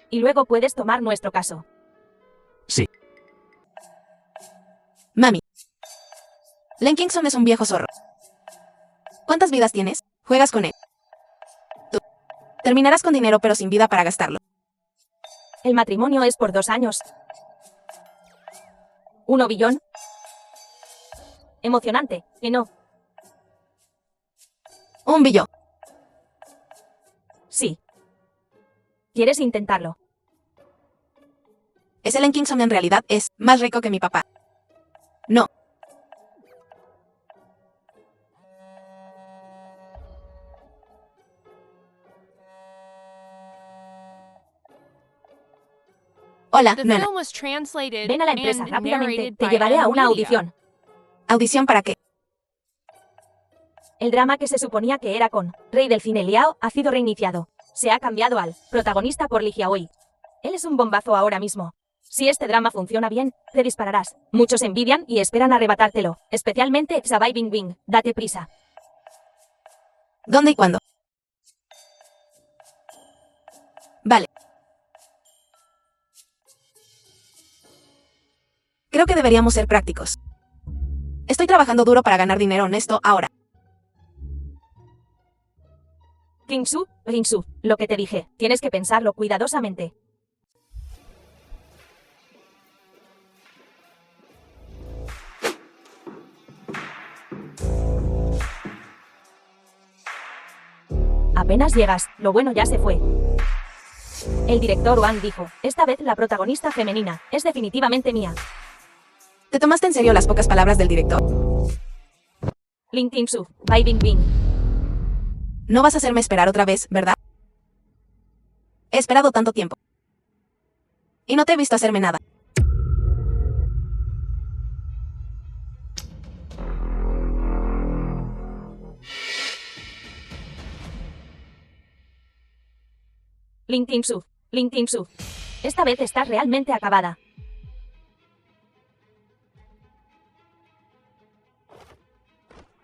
Y luego puedes tomar nuestro caso. Sí. Mami. Len Kingston es un viejo zorro. ¿Cuántas vidas tienes? Juegas con él. Tú. Terminarás con dinero pero sin vida para gastarlo. El matrimonio es por 2 años. 1 billón. Emocionante, ¿que no? 1 billón. Sí. ¿Quieres intentarlo? Ese Len Kingston en realidad es más rico que mi papá. No. Hola, The Nana. film was translated Ven a la empresa and rápidamente. narrated Te by llevaré a M. una Media. audición. ¿Audición para qué? El drama que se suponía que era con Rey del Cine Liao ha sido reiniciado. Se ha cambiado al protagonista por Li Jiaowei. Él es un bombazo ahora mismo. Si este drama funciona bien, te dispararás. Muchos envidian y esperan arrebatártelo, especialmente Xabai Bing Bing. Date prisa. ¿Dónde y cuándo? Vale. Creo que deberíamos ser prácticos. Estoy trabajando duro para ganar dinero honesto ahora. Kingsu, lo que te dije, tienes que pensarlo cuidadosamente. Apenas llegas, lo bueno ya se fue. El director Wang dijo, esta vez la protagonista femenina es definitivamente mía. ¿Te tomaste en serio las pocas palabras del director? Lin Kingsu, Bai Bingbing. No vas a hacerme esperar otra vez, ¿verdad? He esperado tanto tiempo. Y no te he visto hacerme nada. Lin Kingsu. Esta vez estás realmente acabada.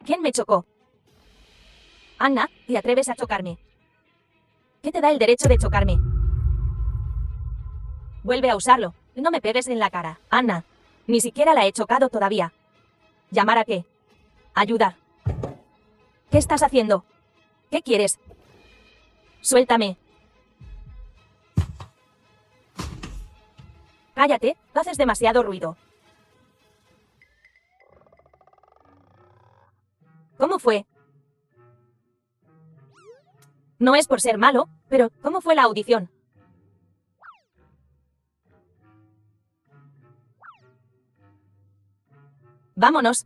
¿Quién me chocó? Anna, ¿te atreves a chocarme? ¿Qué te da el derecho de chocarme? Vuelve a usarlo. No me pegues en la cara. Anna, ni siquiera la he chocado todavía. ¿Llamar a qué? Ayuda. ¿Qué estás haciendo? ¿Qué quieres? Suéltame. Cállate, haces demasiado ruido. ¿Cómo fue? No es por ser malo, pero ¿cómo fue la audición? Vámonos.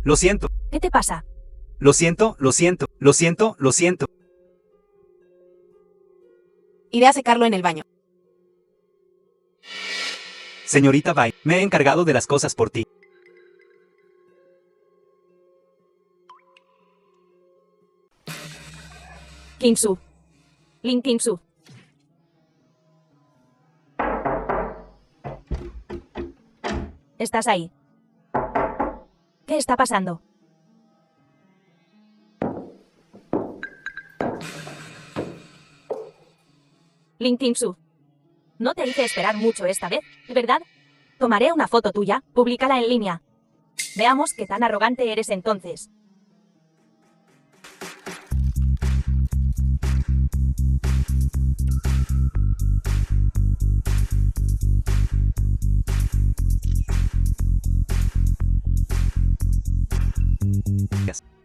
Lo siento, ¿Qué te pasa? lo siento, lo siento, lo siento, lo siento. Iré a secarlo en el baño. Señorita Bai, me he encargado de las cosas por ti. Kingsu. Lin Kingsu. ¿Estás ahí? ¿Qué está pasando? Lin Kingsu. No te hice esperar mucho esta vez, ¿verdad? Tomaré una foto tuya, públicala en línea. Veamos qué tan arrogante eres entonces.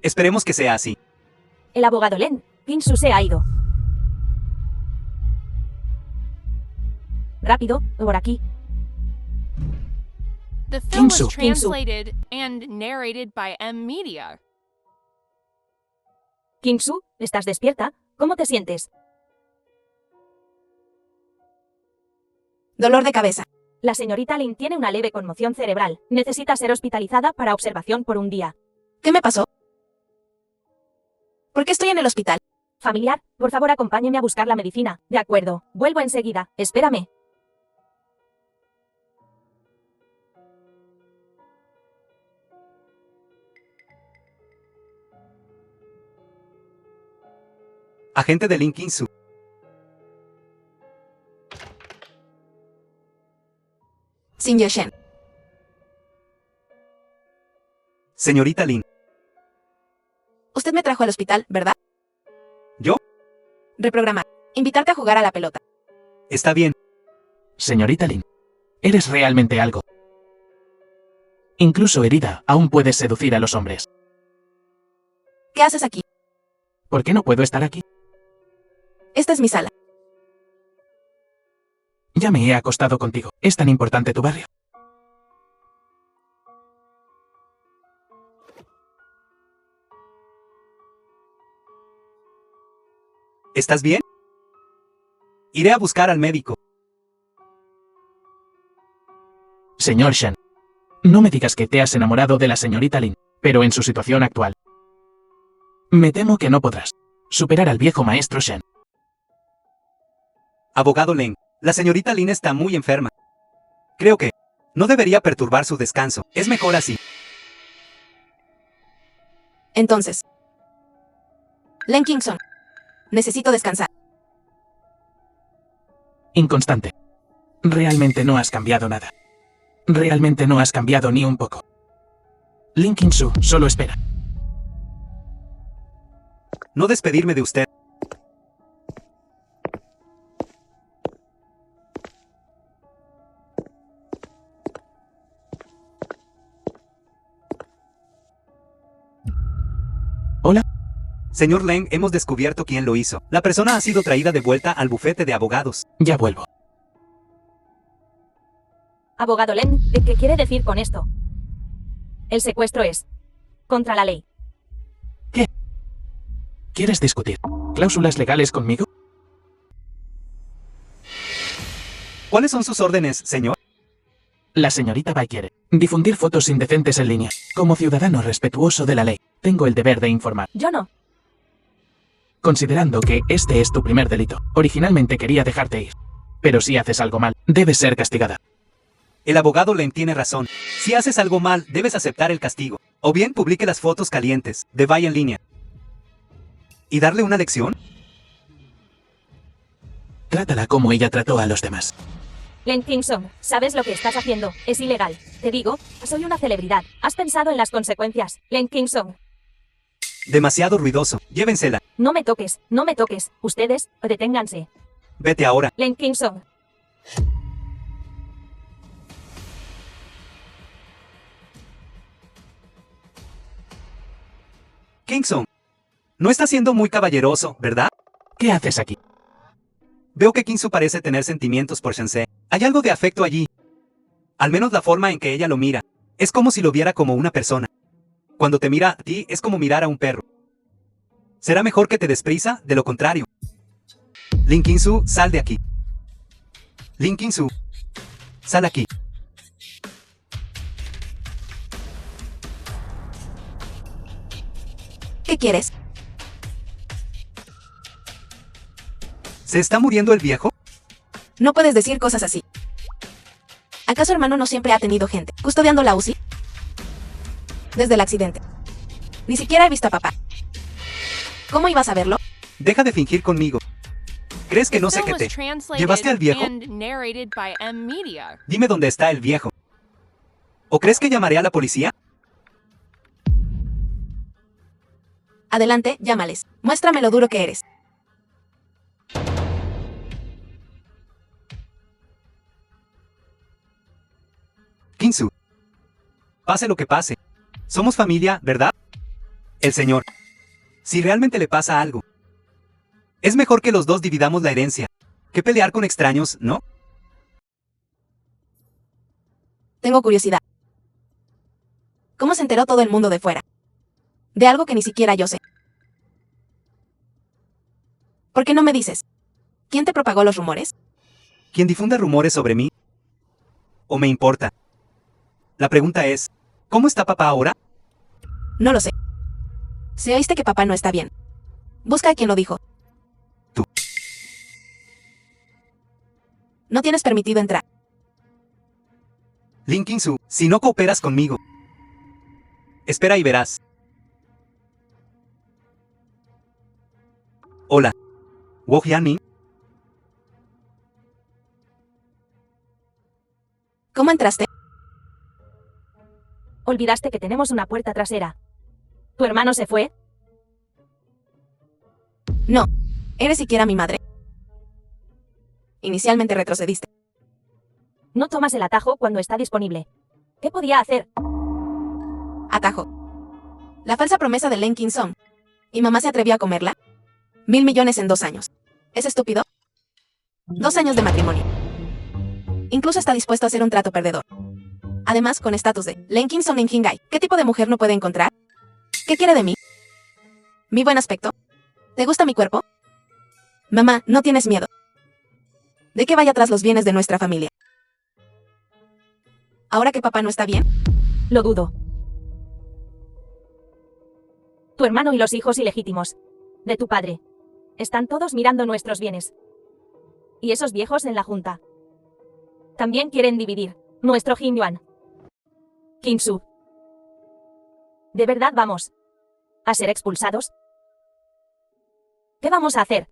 Esperemos que sea así. El abogado Len Kingsu se ha ido. Rápido, por aquí. The film was Kingsu. translated and narrated by M Media. Kingsu, ¿estás despierta? ¿Cómo te sientes? Dolor de cabeza. La señorita Lin tiene una leve conmoción cerebral. Necesita ser hospitalizada para observación por un día. ¿Qué me pasó? ¿Por qué estoy en el hospital? Familiar, por favor acompáñeme a buscar la medicina. De acuerdo, vuelvo enseguida. Espérame. Agente de Lin Kingsu. Sin Yoshen. Señorita Lin. Usted me trajo al hospital, ¿verdad? ¿Yo? Reprogramar. Invitarte a jugar a la pelota. Está bien. Señorita Lin, eres realmente algo. Incluso herida, aún puedes seducir a los hombres. ¿Qué haces aquí? ¿Por qué no puedo estar aquí? Esta es mi sala. Ya me he acostado contigo. ¿Es tan importante tu barrio? ¿Estás bien? Iré a buscar al médico. Señor Shen. No me digas que te has enamorado de la señorita Lin, pero en su situación actual. Me temo que no podrás superar al viejo maestro Shen. Abogado Leng, la señorita Lin está muy enferma. Creo que no debería perturbar su descanso. Es mejor así. Entonces. Len Kingsong. Necesito descansar. Inconstante. Realmente no has cambiado nada. Realmente no has cambiado ni un poco. Lin Qingsu solo espera. No despedirme de usted. Hola. Señor Leng, hemos descubierto quién lo hizo. La persona ha sido traída de vuelta al bufete de abogados. Ya vuelvo. Abogado Len, ¿qué quiere decir con esto? El secuestro es contra la ley. ¿Quieres discutir cláusulas legales conmigo? ¿Cuáles son sus órdenes, señor? La señorita Bai quiere difundir fotos indecentes en línea. Como ciudadano respetuoso de la ley, tengo el deber de informar. Yo no. Considerando que este es tu primer delito, originalmente quería dejarte ir. Pero si haces algo mal, debes ser castigada. El abogado Leng tiene razón. Si haces algo mal, debes aceptar el castigo. O bien publique las fotos calientes de Bai en línea. ¿Y darle una lección? Trátala como ella trató a los demás. Len Kingsong, ¿sabes lo que estás haciendo? Es ilegal. Te digo, soy una celebridad. ¿Has pensado en las consecuencias? Len Kingsong. Demasiado ruidoso. Llévensela. No me toques, no me toques. Ustedes, deténganse. Vete ahora. Len Kingsong. Kingsong. No está siendo muy caballeroso, ¿verdad? ¿Qué haces aquí? Veo que Kingsu parece tener sentimientos por Sensei. Hay algo de afecto allí. Al menos la forma en que ella lo mira. Es como si lo viera como una persona. Cuando te mira a ti es como mirar a un perro. Será mejor que te des prisa, de lo contrario. Lin Kingsu, sal de aquí. Lin Kingsu, sal aquí. ¿Qué quieres? ¿Se está muriendo el viejo? No puedes decir cosas así. ¿Acaso hermano no siempre ha tenido gente custodiando la UCI? Desde el accidente. Ni siquiera he visto a papá. ¿Cómo ibas a verlo? Deja de fingir conmigo. ¿Crees que no sé qué te... ¿Llevaste al viejo? Dime dónde está el viejo. ¿O crees que llamaré a la policía? Adelante, llámales. Muéstrame lo duro que eres. Kingsu. Pase lo que pase. Somos familia, ¿verdad? El señor. Si realmente le pasa algo. Es mejor que los dos dividamos la herencia. Que pelear con extraños, ¿no? Tengo curiosidad. ¿Cómo se enteró todo el mundo de fuera? De algo que ni siquiera yo sé. ¿Por qué no me dices? ¿Quién te propagó los rumores? ¿Quién difunde rumores sobre mí? ¿O me importa? La pregunta es, ¿cómo está papá ahora? No lo sé. Si oíste que papá no está bien, busca a quien lo dijo. Tú. No tienes permitido entrar. Lin Kingsu, si no cooperas conmigo. Espera y verás. Hola. Wo Jianmin. ¿Cómo entraste? Olvidaste que tenemos una puerta trasera. ¿Tu hermano se fue? No. ¿Eres siquiera mi madre? Inicialmente retrocediste. No tomas el atajo cuando está disponible. ¿Qué podía hacer? Atajo. La falsa promesa de Len Kingsong. ¿Y mamá se atrevió a comerla? 1.000 millones en 2 años. ¿Es estúpido? 2 años de matrimonio. Incluso está dispuesto a hacer un trato perdedor. Además, con estatus de Len Kingsong en Jingai, ¿qué tipo de mujer no puede encontrar? ¿Qué quiere de mí? ¿Mi buen aspecto? ¿Te gusta mi cuerpo? Mamá, no tienes miedo de que vaya tras los bienes de nuestra familia. ¿Ahora que papá no está bien? Lo dudo. Tu hermano y los hijos ilegítimos de tu padre están todos mirando nuestros bienes. Y esos viejos en la junta también quieren dividir nuestro Jinyuan. Kinsu. ¿De verdad vamos a ser expulsados? ¿Qué vamos a hacer?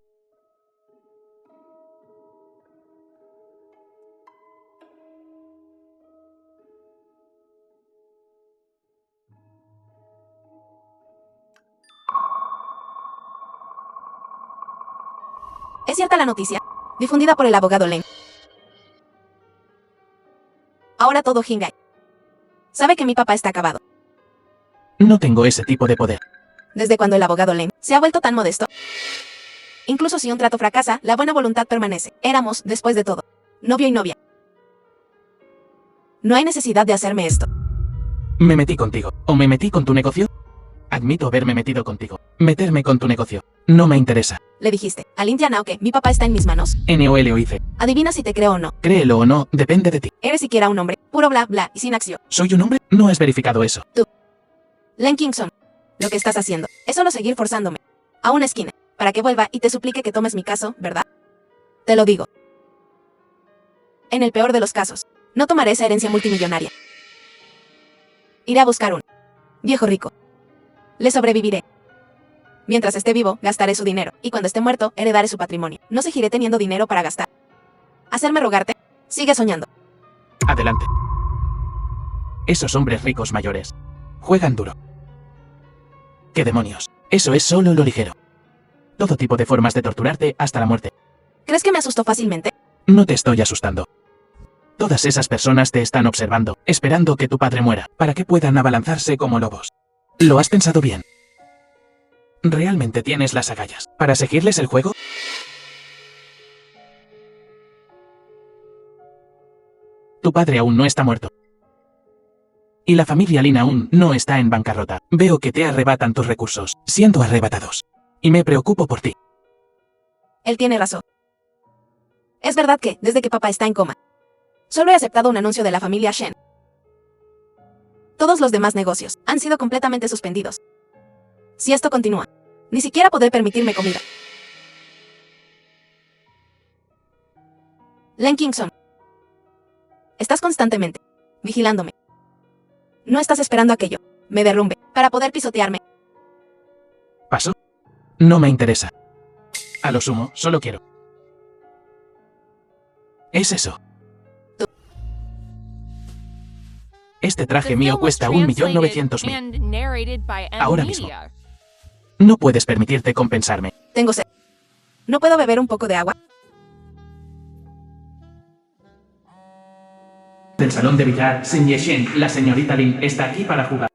¿Es cierta la noticia? Difundida por el abogado Len. Ahora todo Jingai sabe que mi papá está acabado. No tengo ese tipo de poder. ¿Desde cuando el abogado Len se ha vuelto tan modesto? Incluso si un trato fracasa, la buena voluntad permanece. Éramos, después de todo, novio y novia. No hay necesidad de hacerme esto. Me metí contigo. ¿O me metí con tu negocio? Admito haberme metido contigo. Meterme con tu negocio. No me interesa. Le dijiste a Lin Jianao que mi papá está en mis manos. NOL o hice. Adivina si te creo o no. Créelo o no, depende de ti. Eres siquiera un hombre, puro bla bla y sin acción. ¿Soy un hombre? No has verificado eso. Len Kingston, lo que estás haciendo es solo seguir forzándome a una esquina para que vuelva y te suplique que tomes mi caso, ¿verdad? Te lo digo. En el peor de los casos, no tomaré esa herencia multimillonaria. Iré a buscar un viejo rico. Le sobreviviré. Mientras esté vivo, gastaré su dinero, y cuando esté muerto, heredaré su patrimonio. No seguiré teniendo dinero para gastar. ¿Hacerme rogarte? Sigue soñando. Adelante. Esos hombres ricos mayores juegan duro. ¿Qué demonios? Eso es solo lo ligero. Todo tipo de formas de torturarte hasta la muerte. ¿Crees que me asustó fácilmente? No te estoy asustando. Todas esas personas te están observando, esperando que tu padre muera, para que puedan abalanzarse como lobos. ¿Lo has pensado bien? ¿Realmente tienes las agallas para seguirles el juego? Tu padre aún no está muerto. Y la familia Lin aún no está en bancarrota. Veo que te arrebatan tus recursos, siendo arrebatados. Y me preocupo por ti. Él tiene razón. Es verdad que, desde que papá está en coma, solo he aceptado un anuncio de la familia Shen. Todos los demás negocios han sido completamente suspendidos. Si esto continúa, ni siquiera podré permitirme comida. Len Kingston, estás constantemente vigilándome. No estás esperando a que yo me derrumbe para poder pisotearme. ¿Paso? No me interesa. A lo sumo, solo quiero. Es eso. Este traje mío cuesta 1.900.000. and narrated by M Ahora mismo. Media. No puedes permitirte compensarme. Tengo sed. ¿No puedo beber un poco de agua? Del salón de billar, Sen Yeshen, la señorita Lin, está aquí para jugar.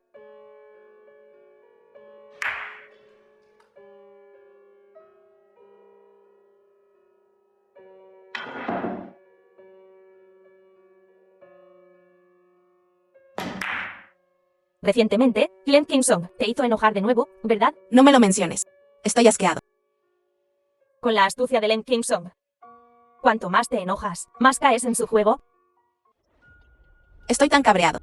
Recientemente, Glenn Kingston te hizo enojar de nuevo, ¿verdad? No me lo menciones. Estoy asqueado. Con la astucia de Len Kingston. Cuanto más te enojas, más caes en su juego. Estoy tan cabreado.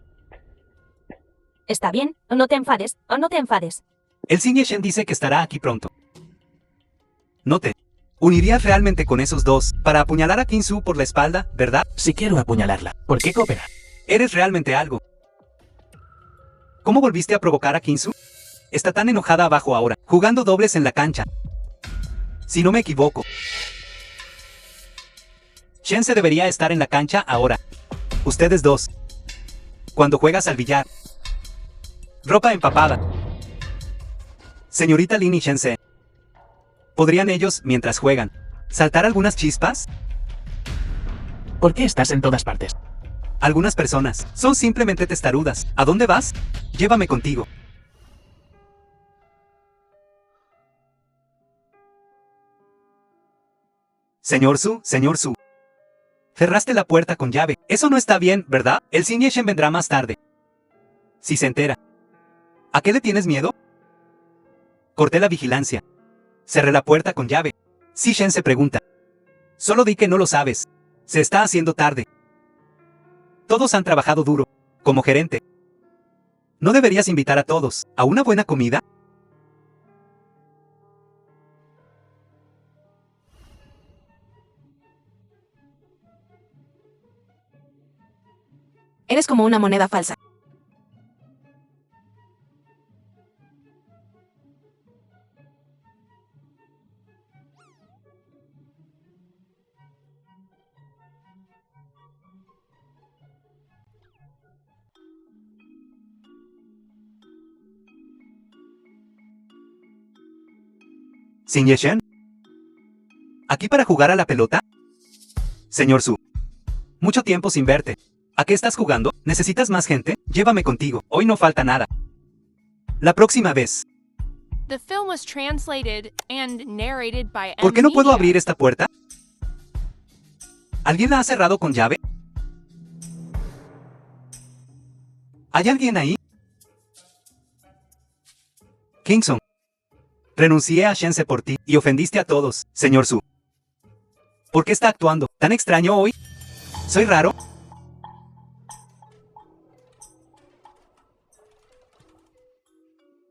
Está bien, no te enfades, o no te enfades. El Xin Yeshen dice que estará aquí pronto. ¿No te unirías realmente con esos dos para apuñalar a Kinsu por la espalda, verdad? Si quiero apuñalarla, ¿por qué cooperar? Eres realmente algo. ¿Cómo volviste a provocar a Kinsu? Está tan enojada abajo ahora, jugando dobles en la cancha. Si no me equivoco, Shen se debería estar en la cancha ahora. Ustedes dos. Cuando juegas al billar. Ropa empapada. Señorita Lin y Shen-se. ¿Podrían ellos, mientras juegan, saltar algunas chispas? ¿Por qué estás en todas partes? Algunas personas son simplemente testarudas. ¿A dónde vas? Llévame contigo. Señor Su. Cerraste la puerta con llave. Eso no está bien, ¿verdad? El Xin Yeshen vendrá más tarde. Si se entera. ¿A qué le tienes miedo? Corté la vigilancia. Cerré la puerta con llave. Si Shen se pregunta. Solo di que no lo sabes. Se está haciendo tarde. Todos han trabajado duro. Como gerente. ¿No deberías invitar a todos a una buena comida? Eres como una moneda falsa. ¿Sin Yeshen? ¿Aquí para jugar a la pelota? Señor Su. Mucho tiempo sin verte. ¿A qué estás jugando? ¿Necesitas más gente? Llévame contigo. Hoy no falta nada. La próxima vez. The film was translated and narrated by ¿Por qué no puedo Media. abrir esta puerta? ¿Alguien la ha cerrado con llave? ¿Hay alguien ahí? Kingston. Renuncié a Shense por ti y ofendiste a todos, señor Su. ¿Por qué está actuando tan extraño hoy? ¿Soy raro?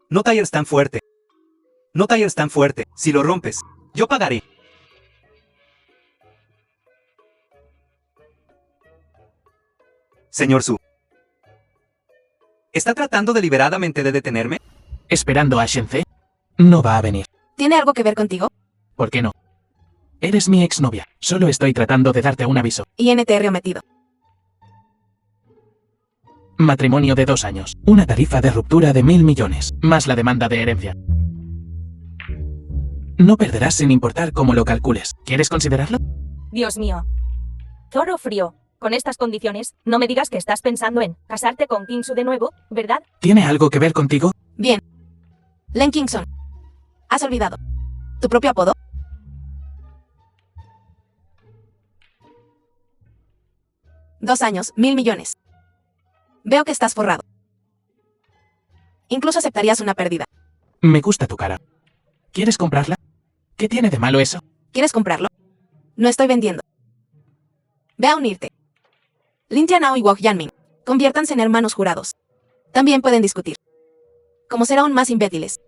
No tires tan fuerte. No tires tan fuerte. Si lo rompes, yo pagaré. Señor Su. ¿Está tratando deliberadamente de detenerme? Esperando a Shense. No va a venir. ¿Tiene algo que ver contigo? ¿Por qué no? Eres mi exnovia. Solo estoy tratando de darte un aviso. INTR metido. Matrimonio de 2 años. Una tarifa de ruptura de 1.000 millones. Más la demanda de herencia. No perderás sin importar cómo lo calcules. ¿Quieres considerarlo? Dios mío. Zorro frío. Con estas condiciones, no me digas que estás pensando en casarte con Kingsu de nuevo, ¿verdad? ¿Tiene algo que ver contigo? Bien. Len Kingston. ¿Has olvidado tu propio apodo? Dos años, 1.000 millones. Veo que estás forrado. Incluso aceptarías una pérdida. Me gusta tu cara. ¿Quieres comprarla? ¿Qué tiene de malo eso? ¿Quieres comprarlo? No estoy vendiendo. Ve a unirte. Lin Tianao y Wok Yanmin. Conviértanse en hermanos jurados. También pueden discutir. Como ser aún más imbéciles.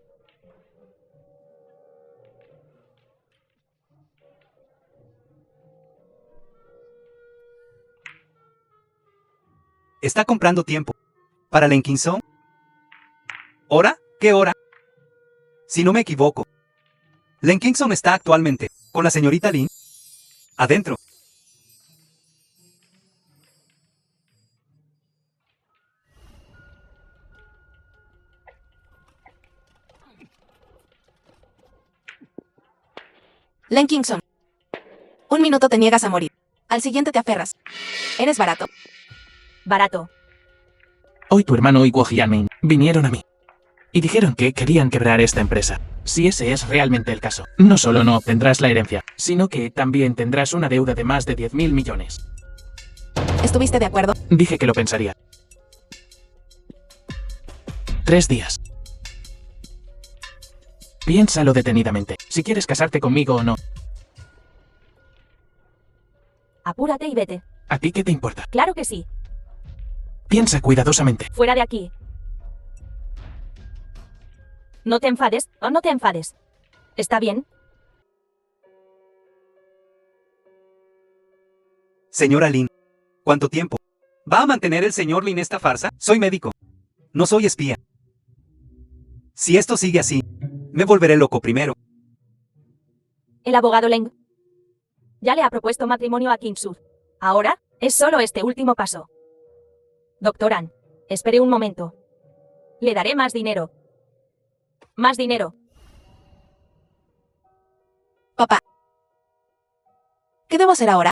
Está comprando tiempo. ¿Para Len Kingston? ¿Hora? ¿Qué hora? Si no me equivoco. Len Kingston está actualmente con la señorita Lin. Adentro. Len Kingston. 1 minuto te niegas a morir. Al siguiente te aferras. Eres barato. Barato. Hoy tu hermano y Guo Jianmin vinieron a mí. Y dijeron que querían quebrar esta empresa. Si ese es realmente el caso, no solo no obtendrás la herencia, sino que también tendrás una deuda de más de 10.000 millones. ¿Estuviste de acuerdo? Dije que lo pensaría. 3 días. Piénsalo detenidamente, si quieres casarte conmigo o no. Apúrate y vete. ¿A ti qué te importa? Claro que sí. Piensa cuidadosamente. Fuera de aquí. No te enfades o no te enfades. ¿Está bien? Señora Lin. ¿Cuánto tiempo? ¿Va a mantener el señor Lin esta farsa? Soy médico. No soy espía. Si esto sigue así, me volveré loco primero. El abogado Leng ya le ha propuesto matrimonio a Kingsu. Ahora, es solo este último paso. Doctor An, espere un momento. Le daré más dinero. Más dinero. Papá. ¿Qué debo hacer ahora?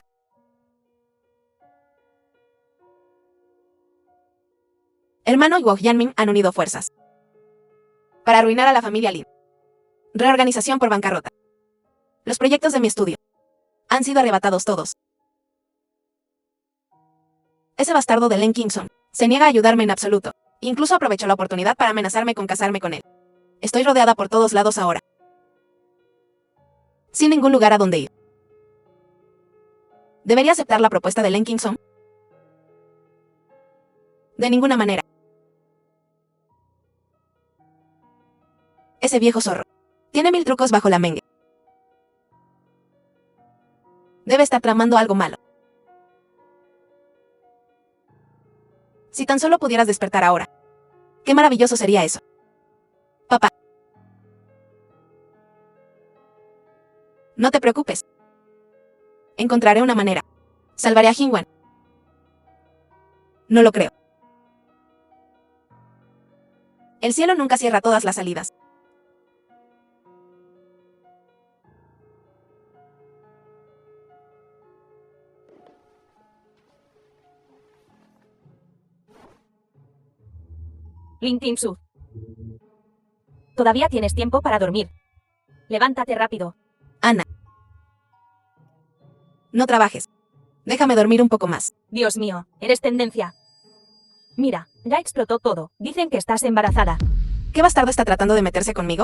Hermano y Wok Yanmin han unido fuerzas para arruinar a la familia Lin. Reorganización por bancarrota. Los proyectos de mi estudio han sido arrebatados todos. Ese bastardo de Len Kingston se niega a ayudarme en absoluto. Incluso aprovechó la oportunidad para amenazarme con casarme con él. Estoy rodeada por todos lados ahora. Sin ningún lugar a donde ir. ¿Debería aceptar la propuesta de Len Kingston? De ninguna manera. Ese viejo zorro. Tiene 1000 trucos bajo la manga. Debe estar tramando algo malo. Si tan solo pudieras despertar ahora. Qué maravilloso sería eso. Papá. No te preocupes. Encontraré una manera. Salvaré a Hyungwan. No lo creo. El cielo nunca cierra todas las salidas. Lin Kim-su. Todavía tienes tiempo para dormir. Levántate rápido. Ana. No trabajes. Déjame dormir un poco más. Dios mío, eres tendencia. Mira, ya explotó todo. Dicen que estás embarazada. ¿Qué bastardo está tratando de meterse conmigo?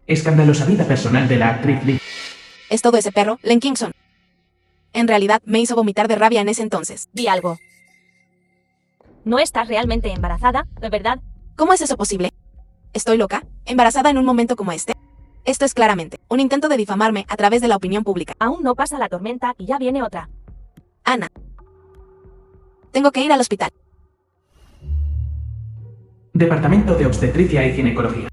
Escandalosa vida personal de la actriz Lee. Es todo ese perro, Len Kingston. En realidad, me hizo vomitar de rabia en ese entonces. Di algo. No estás realmente embarazada, ¿de verdad? ¿Cómo es eso posible? ¿Estoy loca? ¿Embarazada en un momento como este? Esto es claramente un intento de difamarme a través de la opinión pública. Aún no pasa la tormenta y ya viene otra. Ana. Tengo que ir al hospital. Departamento de Obstetricia y Ginecología.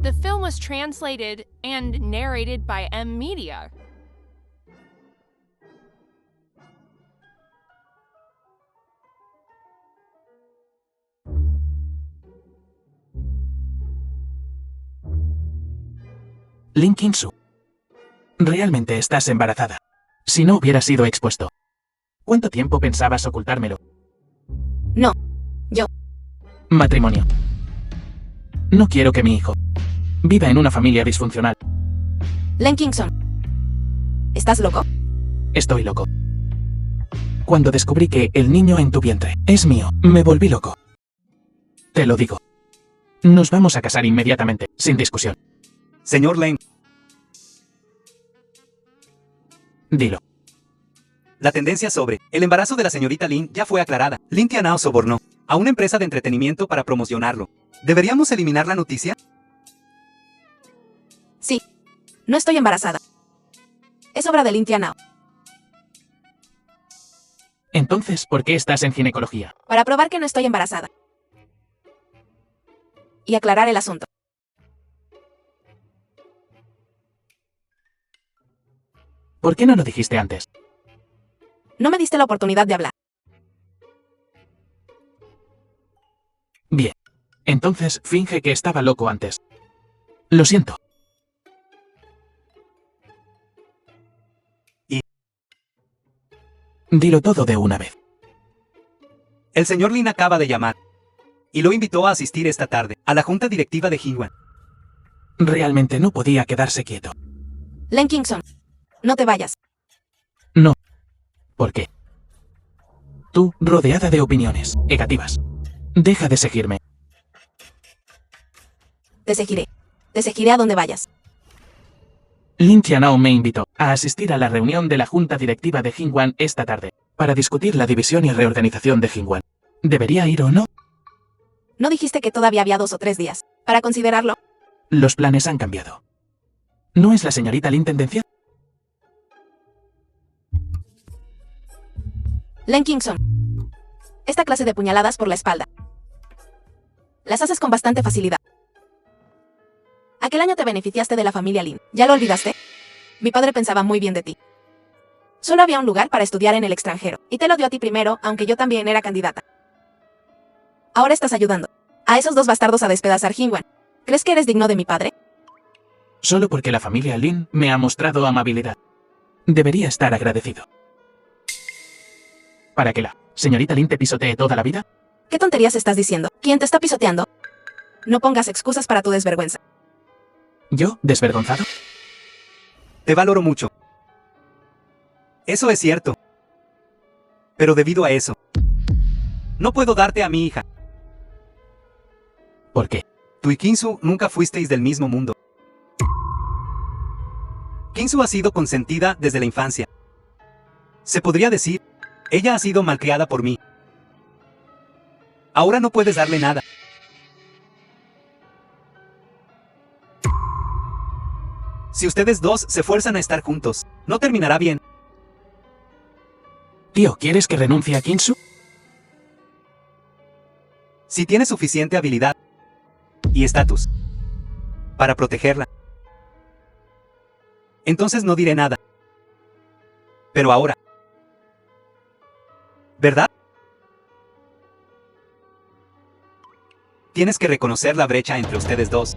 The film was translated and narrated by M Media. Lin Kim-su. Realmente estás embarazada. Si no hubiera sido expuesto. ¿Cuánto tiempo pensabas ocultármelo? No. Matrimonio. No quiero que mi hijo viva en una familia disfuncional. Len Kingston. ¿Estás loco? Estoy loco. Cuando descubrí que el niño en tu vientre es mío, me volví loco. Te lo digo. Nos vamos a casar inmediatamente, sin discusión. Señor Lane, Dilo. la tendencia sobre el embarazo de la señorita Lin ya fue aclarada. Lin Tianao sobornó a una empresa de entretenimiento para promocionarlo. ¿Deberíamos eliminar la noticia? Sí. No estoy embarazada. Es obra de Lin Tianao. Entonces, ¿por qué estás en ginecología? Para probar que no estoy embarazada. Y aclarar el asunto. ¿Por qué no lo dijiste antes? No me diste la oportunidad de hablar. Bien. Entonces, finge que estaba loco antes. Lo siento. Dilo todo de una vez. El señor Lin acaba de llamar y lo invitó a asistir esta tarde a la junta directiva de Hyungwan. Realmente no podía quedarse quieto. Len Kingston. No te vayas. No. ¿Por qué? Tú, rodeada de opiniones negativas. Deja de seguirme. Te seguiré. Te seguiré a donde vayas. Lin Tianao me invitó a asistir a la reunión de la junta directiva de Hyungwan esta tarde, para discutir la división y reorganización de Hyungwan. ¿Debería ir o no? ¿No dijiste que todavía había 2 o 3 días para considerarlo? Los planes han cambiado. ¿No es la señorita Lin tendencia? Len Kingston. Esta clase de puñaladas por la espalda las haces con bastante facilidad. Aquel año te beneficiaste de la familia Lin. ¿Ya lo olvidaste? Mi padre pensaba muy bien de ti. Solo había un lugar para estudiar en el extranjero, y te lo dio a ti primero, aunque yo también era candidata. Ahora estás ayudando a esos 2 bastardos a despedazar Hyungwan. ¿Crees que eres digno de mi padre? Solo porque la familia Lin me ha mostrado amabilidad. Debería estar agradecido. ¿Para que la señorita Lin te pisotee toda la vida? ¿Qué tonterías estás diciendo? ¿Quién te está pisoteando? No pongas excusas para tu desvergüenza. ¿Yo, desvergonzado? Te valoro mucho. Eso es cierto. Pero debido a eso, no puedo darte a mi hija. ¿Por qué? Tú y Kinsu nunca fuisteis del mismo mundo. Kinsu ha sido consentida desde la infancia. Se podría decir, ella ha sido malcriada por mí. Ahora no puedes darle nada. Si ustedes dos se fuerzan a estar juntos, no terminará bien. Tío, ¿quieres que renuncie a Kinsu? Si tienes suficiente habilidad y estatus para protegerla, entonces no diré nada. Pero ahora, ¿verdad? Tienes que reconocer la brecha entre ustedes dos.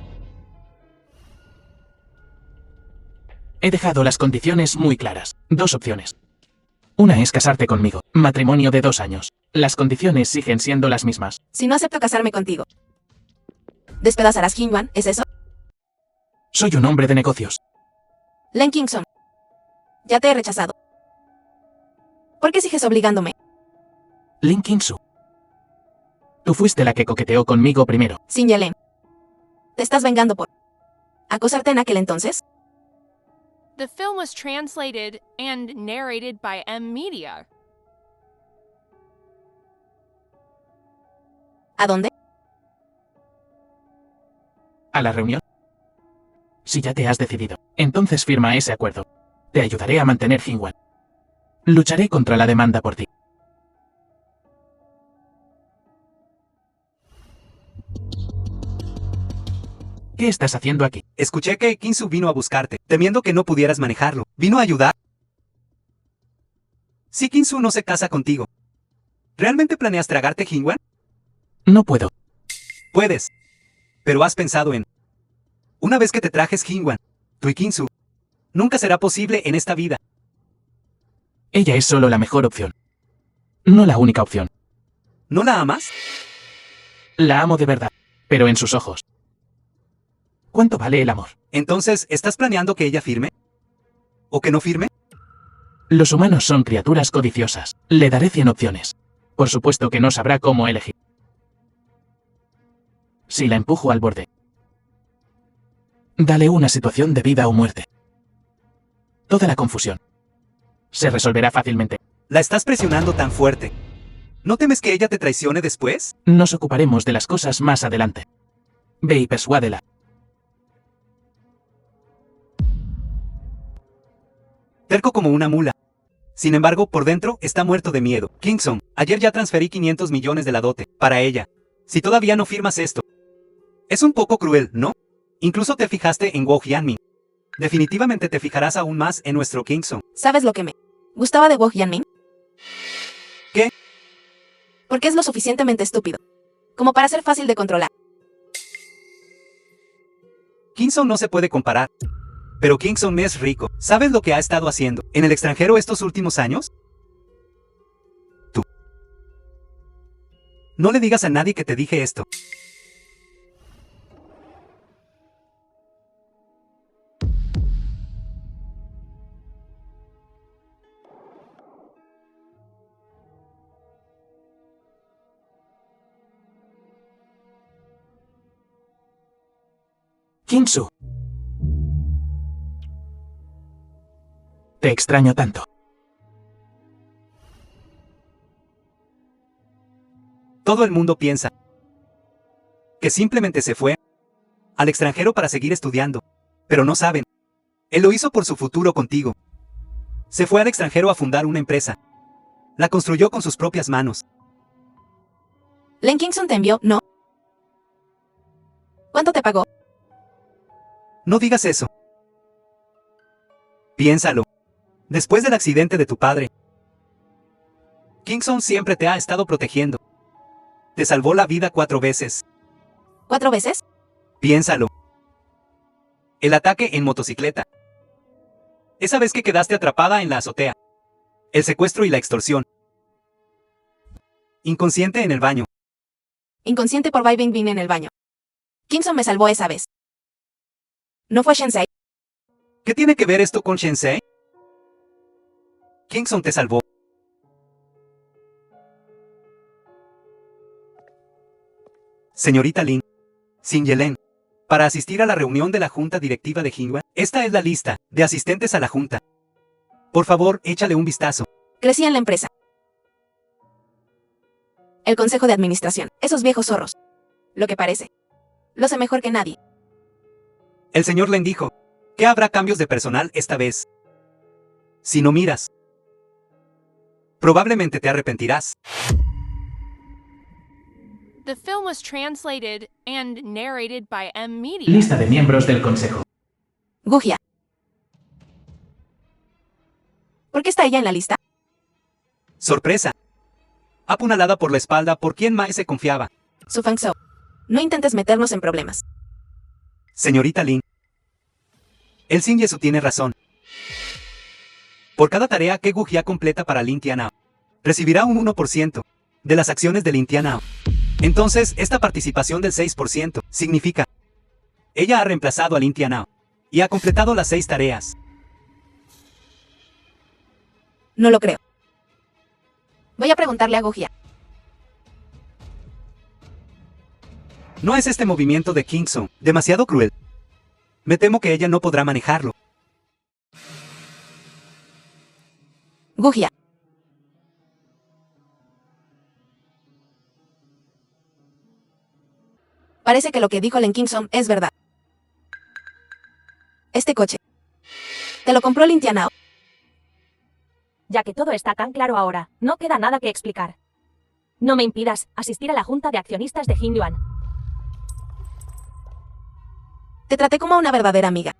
He dejado las condiciones muy claras. 2 opciones. Una es casarte conmigo. Matrimonio de 2 años. Las condiciones siguen siendo las mismas. Si no acepto casarme contigo, ¿despedazarás Hingwan? ¿Es eso? Soy un hombre de negocios. Len Kingston, ya te he rechazado. ¿Por qué sigues obligándome? Lin Kinsu. Tú fuiste la que coqueteó conmigo primero. Sin Yelen. ¿Te estás vengando por acosarte en aquel entonces? The film was translated and narrated by M Media. ¿A dónde? ¿A la reunión? Si ya te has decidido, entonces firma ese acuerdo. Te ayudaré a mantener Hingwan. Lucharé contra la demanda por ti. ¿Qué estás haciendo aquí? Escuché que Kinsu vino a buscarte, temiendo que no pudieras manejarlo. ¿Vino a ayudar? Si Kinsu no se casa contigo, ¿realmente planeas tragarte Hingwan? No puedo. Puedes. Pero has pensado en... Una vez que te trajes Hingwan, tú y Kinsu, nunca será posible en esta vida. Ella es solo la mejor opción. No la única opción. ¿No la amas? La amo de verdad, pero en sus ojos. ¿Cuánto vale el amor? Entonces, ¿estás planeando que ella firme? ¿O que no firme? Los humanos son criaturas codiciosas. Le daré 100 opciones. Por supuesto que no sabrá cómo elegir. Si la empujo al borde, dale una situación de vida o muerte. Toda la confusión se resolverá fácilmente. La estás presionando tan fuerte. ¿No temes que ella te traicione después? Nos ocuparemos de las cosas más adelante. Ve y persuádela. Terco como una mula. Sin embargo, por dentro, está muerto de miedo. Kingston, ayer ya transferí 500 millones de la dote, para ella. Si todavía no firmas esto. Es un poco cruel, ¿no? Incluso te fijaste en Woo Hyunmin. Definitivamente te fijarás aún más en nuestro Kingston. ¿Sabes lo que me gustaba de Woo Hyunmin? ¿Qué? Porque es lo suficientemente estúpido como para ser fácil de controlar. Kingston no se puede comparar. Pero Kingston es rico. ¿Sabes lo que ha estado haciendo en el extranjero estos últimos años? Tú. No le digas a nadie que te dije esto. Kinsu. Te extraño tanto. Todo el mundo piensa que simplemente se fue al extranjero para seguir estudiando. Pero no saben. Él lo hizo por su futuro contigo. Se fue al extranjero a fundar una empresa. La construyó con sus propias manos. Len Kingston te envió, ¿no? ¿Cuánto te pagó? No digas eso. Piénsalo. Después del accidente de tu padre, Kingston siempre te ha estado protegiendo. Te salvó la vida 4 veces. ¿4 veces? Piénsalo. El ataque en motocicleta. Esa vez que quedaste atrapada en la azotea. El secuestro y la extorsión. Inconsciente en el baño. Inconsciente por Bai Bingbing en el baño. Kingston me salvó esa vez. ¿No fue Shensei? ¿Qué tiene que ver esto con Shensei? Kingston te salvó. Señorita Lin, Sin Yelen. Para asistir a la reunión de la Junta Directiva de Hinwan, esta es la lista de asistentes a la Junta. Por favor, échale un vistazo. Crecí en la empresa. El consejo de administración. Esos viejos zorros. Lo que parece. Lo sé mejor que nadie. El señor Len dijo que habrá cambios de personal esta vez. Si no miras, probablemente te arrepentirás. The film was translated and narrated by M Media. Lista de miembros del consejo. Gugia. ¿Por qué está ella en la lista? Sorpresa. Apunalada por la espalda por quien Mae se confiaba. Su Fangzhou. No intentes meternos en problemas. Señorita Lin. El Xin Yesu tiene razón. Por cada tarea que Gugia completa para Lin Tianao, recibirá un 1% de las acciones de Lin Tianao. Entonces, esta participación del 6% significa: ella ha reemplazado a Lin Tianao y ha completado las 6 tareas. No lo creo. Voy a preguntarle a Gugia. ¿No es este movimiento de Kingston demasiado cruel? Me temo que ella no podrá manejarlo. Gugia. Parece que lo que dijo Len Kingston es verdad. Este coche. ¿Te lo compró Lin Tianao? Ya que todo está tan claro ahora, no queda nada que explicar. No me impidas asistir a la junta de accionistas de Hinduan. Te traté como a una verdadera amiga.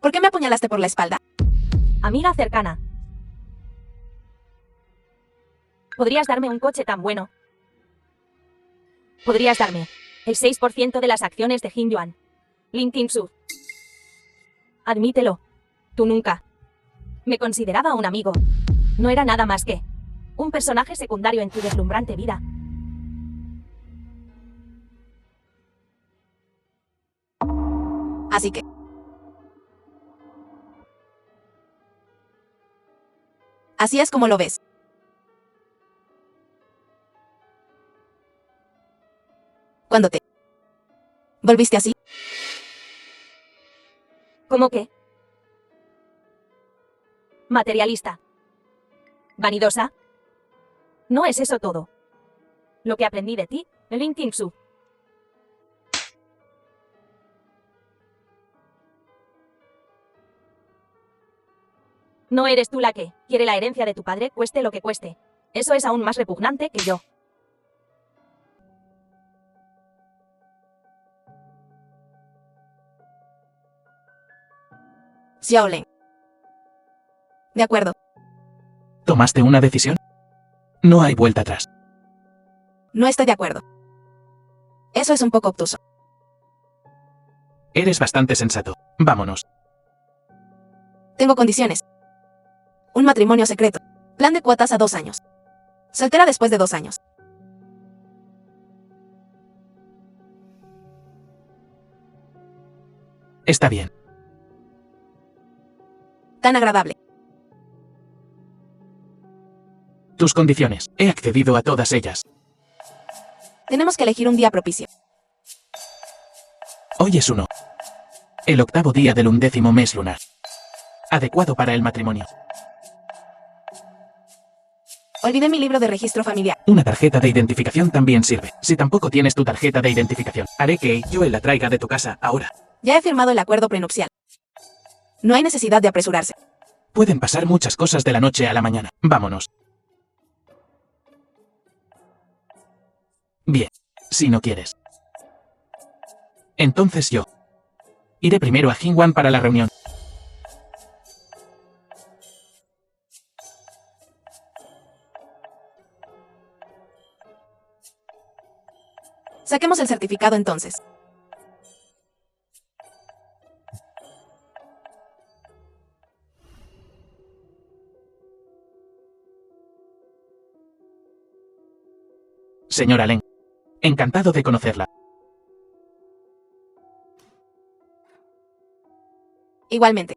¿Por qué me apuñalaste por la espalda? Amiga cercana. ¿Podrías darme un coche tan bueno? ¿Podrías darme el 6% de las acciones de Hinduan? Lin Tingsu. Admítelo. Tú nunca me consideraba un amigo. No era nada más que un personaje secundario en tu deslumbrante vida. Así que... Así es como lo ves. ¿Cuándo te volviste así? ¿Cómo qué? Materialista. Vanidosa. No es eso todo. Lo que aprendí de ti, Lin Tingsu. No eres tú la que quiere la herencia de tu padre, cueste lo que cueste. Eso es aún más repugnante que yo. Xiaolen. De acuerdo. ¿Tomaste una decisión? No hay vuelta atrás. No estoy de acuerdo. Eso es un poco obtuso. Eres bastante sensato. Vámonos. Tengo condiciones. Un matrimonio secreto. Plan de cuotas a 2 años. Soltera después de 2 años. Está bien. Tan agradable. Tus condiciones. He accedido a todas ellas. Tenemos que elegir un día propicio. Hoy es 1. El 8º día del 11º mes lunar. Adecuado para el matrimonio. Olvidé mi libro de registro familiar. Una tarjeta de identificación también sirve. Si tampoco tienes tu tarjeta de identificación, haré que Joel la traiga de tu casa ahora. Ya he firmado el acuerdo prenupcial. No hay necesidad de apresurarse. Pueden pasar muchas cosas de la noche a la mañana. Vámonos. Bien, si no quieres. Entonces yo iré primero a Hinwan para la reunión. Saquemos el certificado entonces. Señora Len. Encantado de conocerla. Igualmente.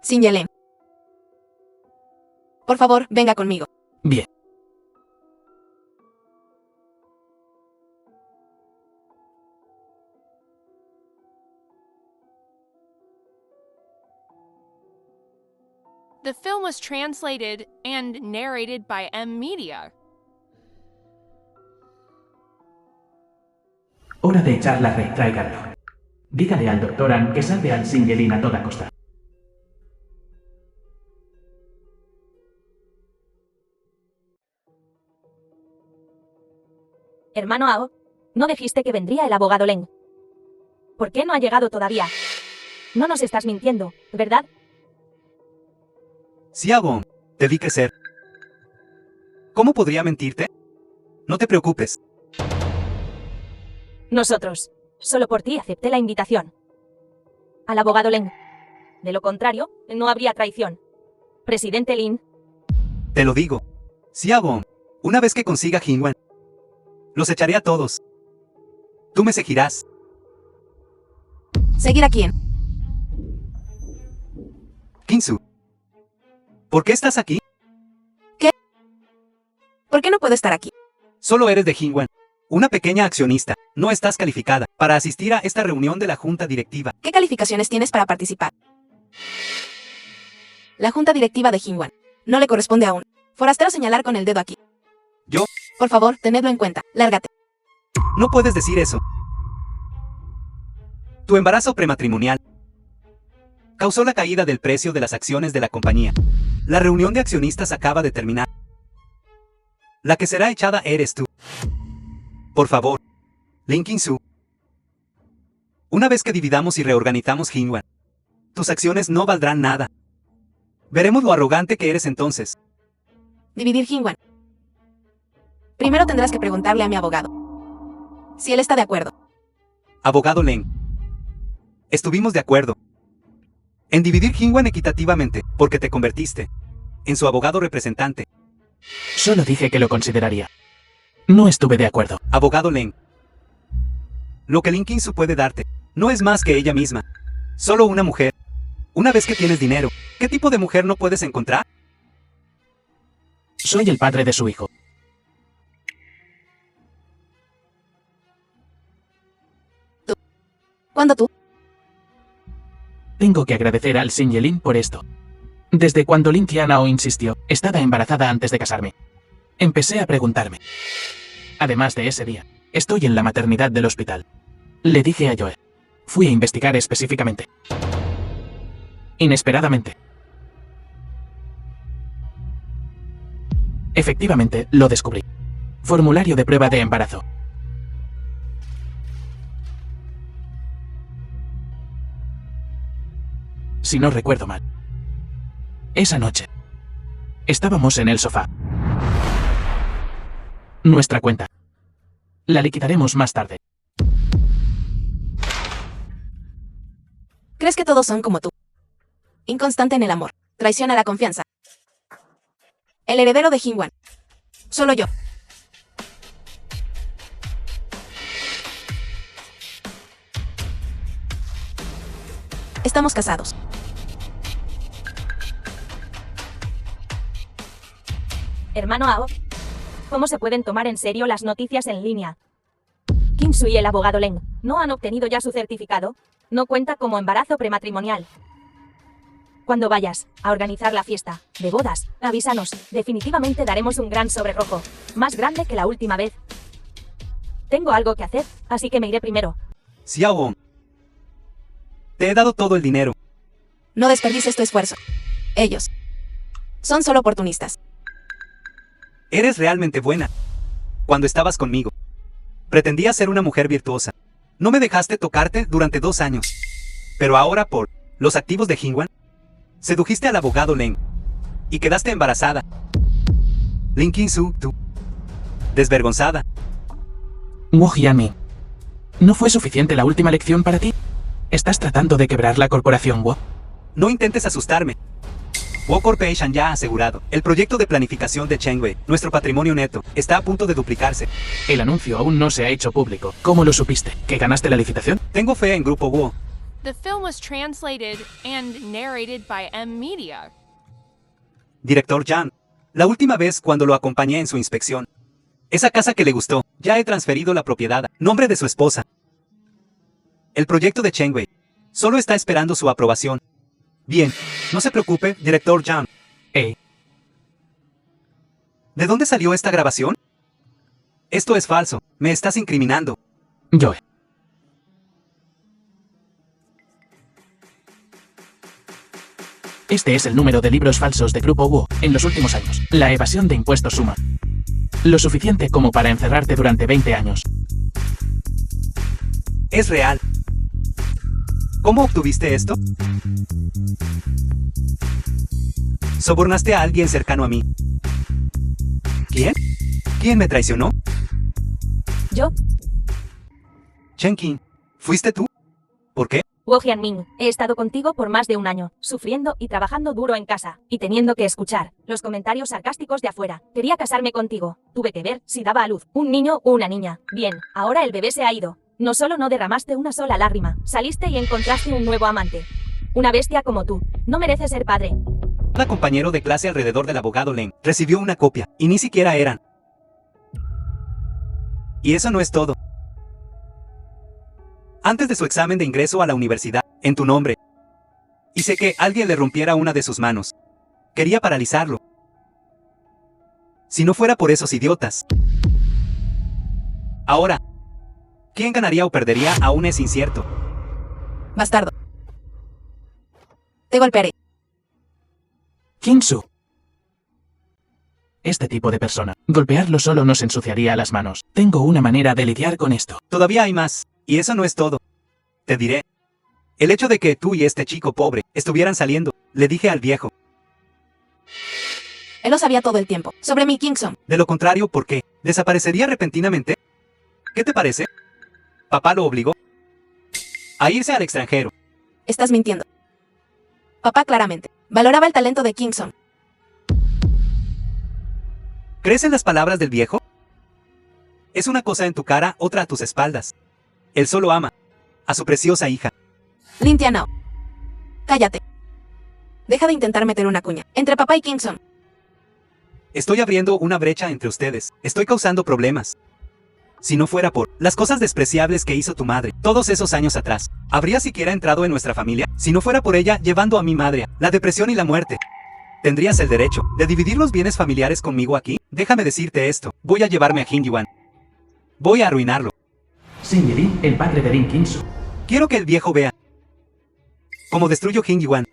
Xin Yelen. Por favor, venga conmigo. Bien. The film was translated and narrated by M Media. Hora de echar la red, tráiganlo. Dígale al Dr. An que salve al Singelin a toda costa. Hermano Ao, no dijiste que vendría el abogado Leng. ¿Por qué no ha llegado todavía? No nos estás mintiendo, ¿verdad? Xiaowon, te vi crecer. ¿Cómo podría mentirte? No te preocupes. Nosotros. Solo por ti acepté la invitación. Al abogado Leng. De lo contrario, no habría traición. Presidente Lin, Te lo digo. Xiaowon, una vez que consiga Hingwen, los echaré a todos. Tú me seguirás. ¿Seguir a quién? Kinsu. ¿Por qué estás aquí? ¿Por qué no puedo estar aquí? Solo eres de Hingwen, una pequeña accionista. No estás calificada para asistir a esta reunión de la junta directiva. ¿Qué calificaciones tienes para participar? La junta directiva de Hingwan. No le corresponde a un forastero señalar con el dedo aquí. Yo, Por favor, tenedlo en cuenta. Lárgate. no puedes decir eso. Tu embarazo prematrimonial causó la caída del precio de las acciones de la compañía. La reunión de accionistas acaba de terminar. La que será echada eres tú. Por favor, Lin Qingsu. Una vez que dividamos y reorganizamos Hingwan, tus acciones no valdrán nada. Veremos lo arrogante que eres entonces. Dividir Hingwan. Primero tendrás que preguntarle a mi abogado si él está de acuerdo. Abogado Len. Estuvimos de acuerdo en dividir Hingwan equitativamente, porque te convertiste en su abogado representante. Solo dije que lo consideraría. No estuve de acuerdo. Abogado Len. Lo que Lin Qingsu puede darte no es más que ella misma. Solo una mujer. Una vez que tienes dinero, ¿qué tipo de mujer no puedes encontrar? Soy el padre de su hijo. ¿Cuándo tú? Tengo que agradecer al Singelin por esto. Desde cuando Lin Qianao insistió, estaba embarazada antes de casarme. Empecé a preguntarme. Además de ese día, estoy en la maternidad del hospital. Le dije a Joe. Fui a investigar específicamente. Inesperadamente. Efectivamente, lo descubrí. Formulario de prueba de embarazo. Si no recuerdo mal. Esa noche. Estábamos en el sofá. Nuestra cuenta. La liquidaremos más tarde. ¿Crees que todos son como tú? Inconstante en el amor. Traiciona la confianza. El heredero de Hingwan. Solo yo. Estamos casados. hermano Ao, ¿cómo se pueden tomar en serio las noticias en línea? Qingsu y el abogado Leng no han obtenido ya su certificado. No cuenta como embarazo prematrimonial. Cuando vayas a organizar la fiesta de bodas, avísanos. Definitivamente daremos un gran sobre rojo, más grande que la última vez. Tengo algo que hacer, así que me iré primero. Xiaowon, te he dado todo el dinero. No desperdicies tu esfuerzo. Ellos son solo oportunistas. Eres realmente buena. Cuando estabas conmigo, pretendías ser una mujer virtuosa. No me dejaste tocarte durante 2 años. Pero ahora por los activos de Hingwan, sedujiste al abogado Leng y quedaste embarazada. Lin Qingsu, tú, desvergonzada. Wu Jianmi, ¿no fue suficiente la última lección para ti? ¿Estás tratando de quebrar la corporación Wu? No intentes asustarme. Wu Corporation ya ha asegurado el proyecto de planificación de Chengwei. Nuestro patrimonio neto está a punto de duplicarse. El anuncio aún no se ha hecho público. ¿Cómo lo supiste? ¿Que ganaste la licitación? Tengo fe en Grupo Wu. The film was translated and narrated by M Media. Director Jan, la última vez cuando lo acompañé en su inspección, esa casa que le gustó, ya he transferido la propiedad, nombre de su esposa. El proyecto de Chengwei solo está esperando su aprobación. Bien, no se preocupe, Director Jan. ¿De dónde salió esta grabación? Esto es falso. Me estás incriminando. Joe. Este es el número de libros falsos de Grupo Wu en los últimos años. La evasión de impuestos suma lo suficiente como para encerrarte durante 20 años. Es real. ¿Cómo obtuviste esto? Sobornaste a alguien cercano a mí. ¿Quién? ¿Quién me traicionó? Yo, Chen Qin. ¿Fuiste tú? ¿Por qué? Wu Jianming, he estado contigo por más de un año, sufriendo y trabajando duro en casa, y teniendo que escuchar los comentarios sarcásticos de afuera. Quería casarme contigo. Tuve que ver si daba a luz un niño o una niña. Bien, ahora el bebé se ha ido. No solo no derramaste una sola lágrima, saliste y encontraste un nuevo amante. Una bestia como tú. No merece ser padre. Cada compañero de clase alrededor del abogado Len recibió una copia, y ni siquiera eran. Y eso no es todo. Antes de su examen de ingreso a la universidad, en tu nombre, hice que alguien le rompiera una de sus manos. Quería paralizarlo. Si no fuera por esos idiotas. Ahora, ¿quién ganaría o perdería aún es incierto? Bastardo. Te golpearé. Qingsu. Este tipo de persona. Golpearlo solo nos ensuciaría las manos. Tengo una manera de lidiar con esto. Todavía hay más, y eso no es todo. Te diré. El hecho de que tú y este chico pobre estuvieran saliendo, le dije al viejo. Él lo sabía todo el tiempo. Sobre mi Kingson. De lo contrario, ¿por qué? ¿Desaparecería repentinamente? ¿Qué te parece? Papá lo obligó a irse al extranjero. Estás mintiendo. Papá claramente valoraba el talento de Kingson. ¿Crees en las palabras del viejo? Es una cosa en tu cara, otra a tus espaldas. Él solo ama a su preciosa hija. Lin Tianao. Cállate. Deja de intentar meter una cuña entre papá y Kingson. Estoy abriendo una brecha entre ustedes. Estoy causando problemas. Si no fuera por las cosas despreciables que hizo tu madre todos esos años atrás, ¿habría siquiera entrado en nuestra familia? Si no fuera por ella llevando a mi madre a la depresión y la muerte, ¿tendrías el derecho de dividir los bienes familiares conmigo aquí? Déjame decirte esto. Voy a llevarme a Jin Yuan. Voy a arruinarlo. Xin Yilin, el padre de Lin Qingsu. Quiero que el viejo vea cómo destruyo Jin Yuan.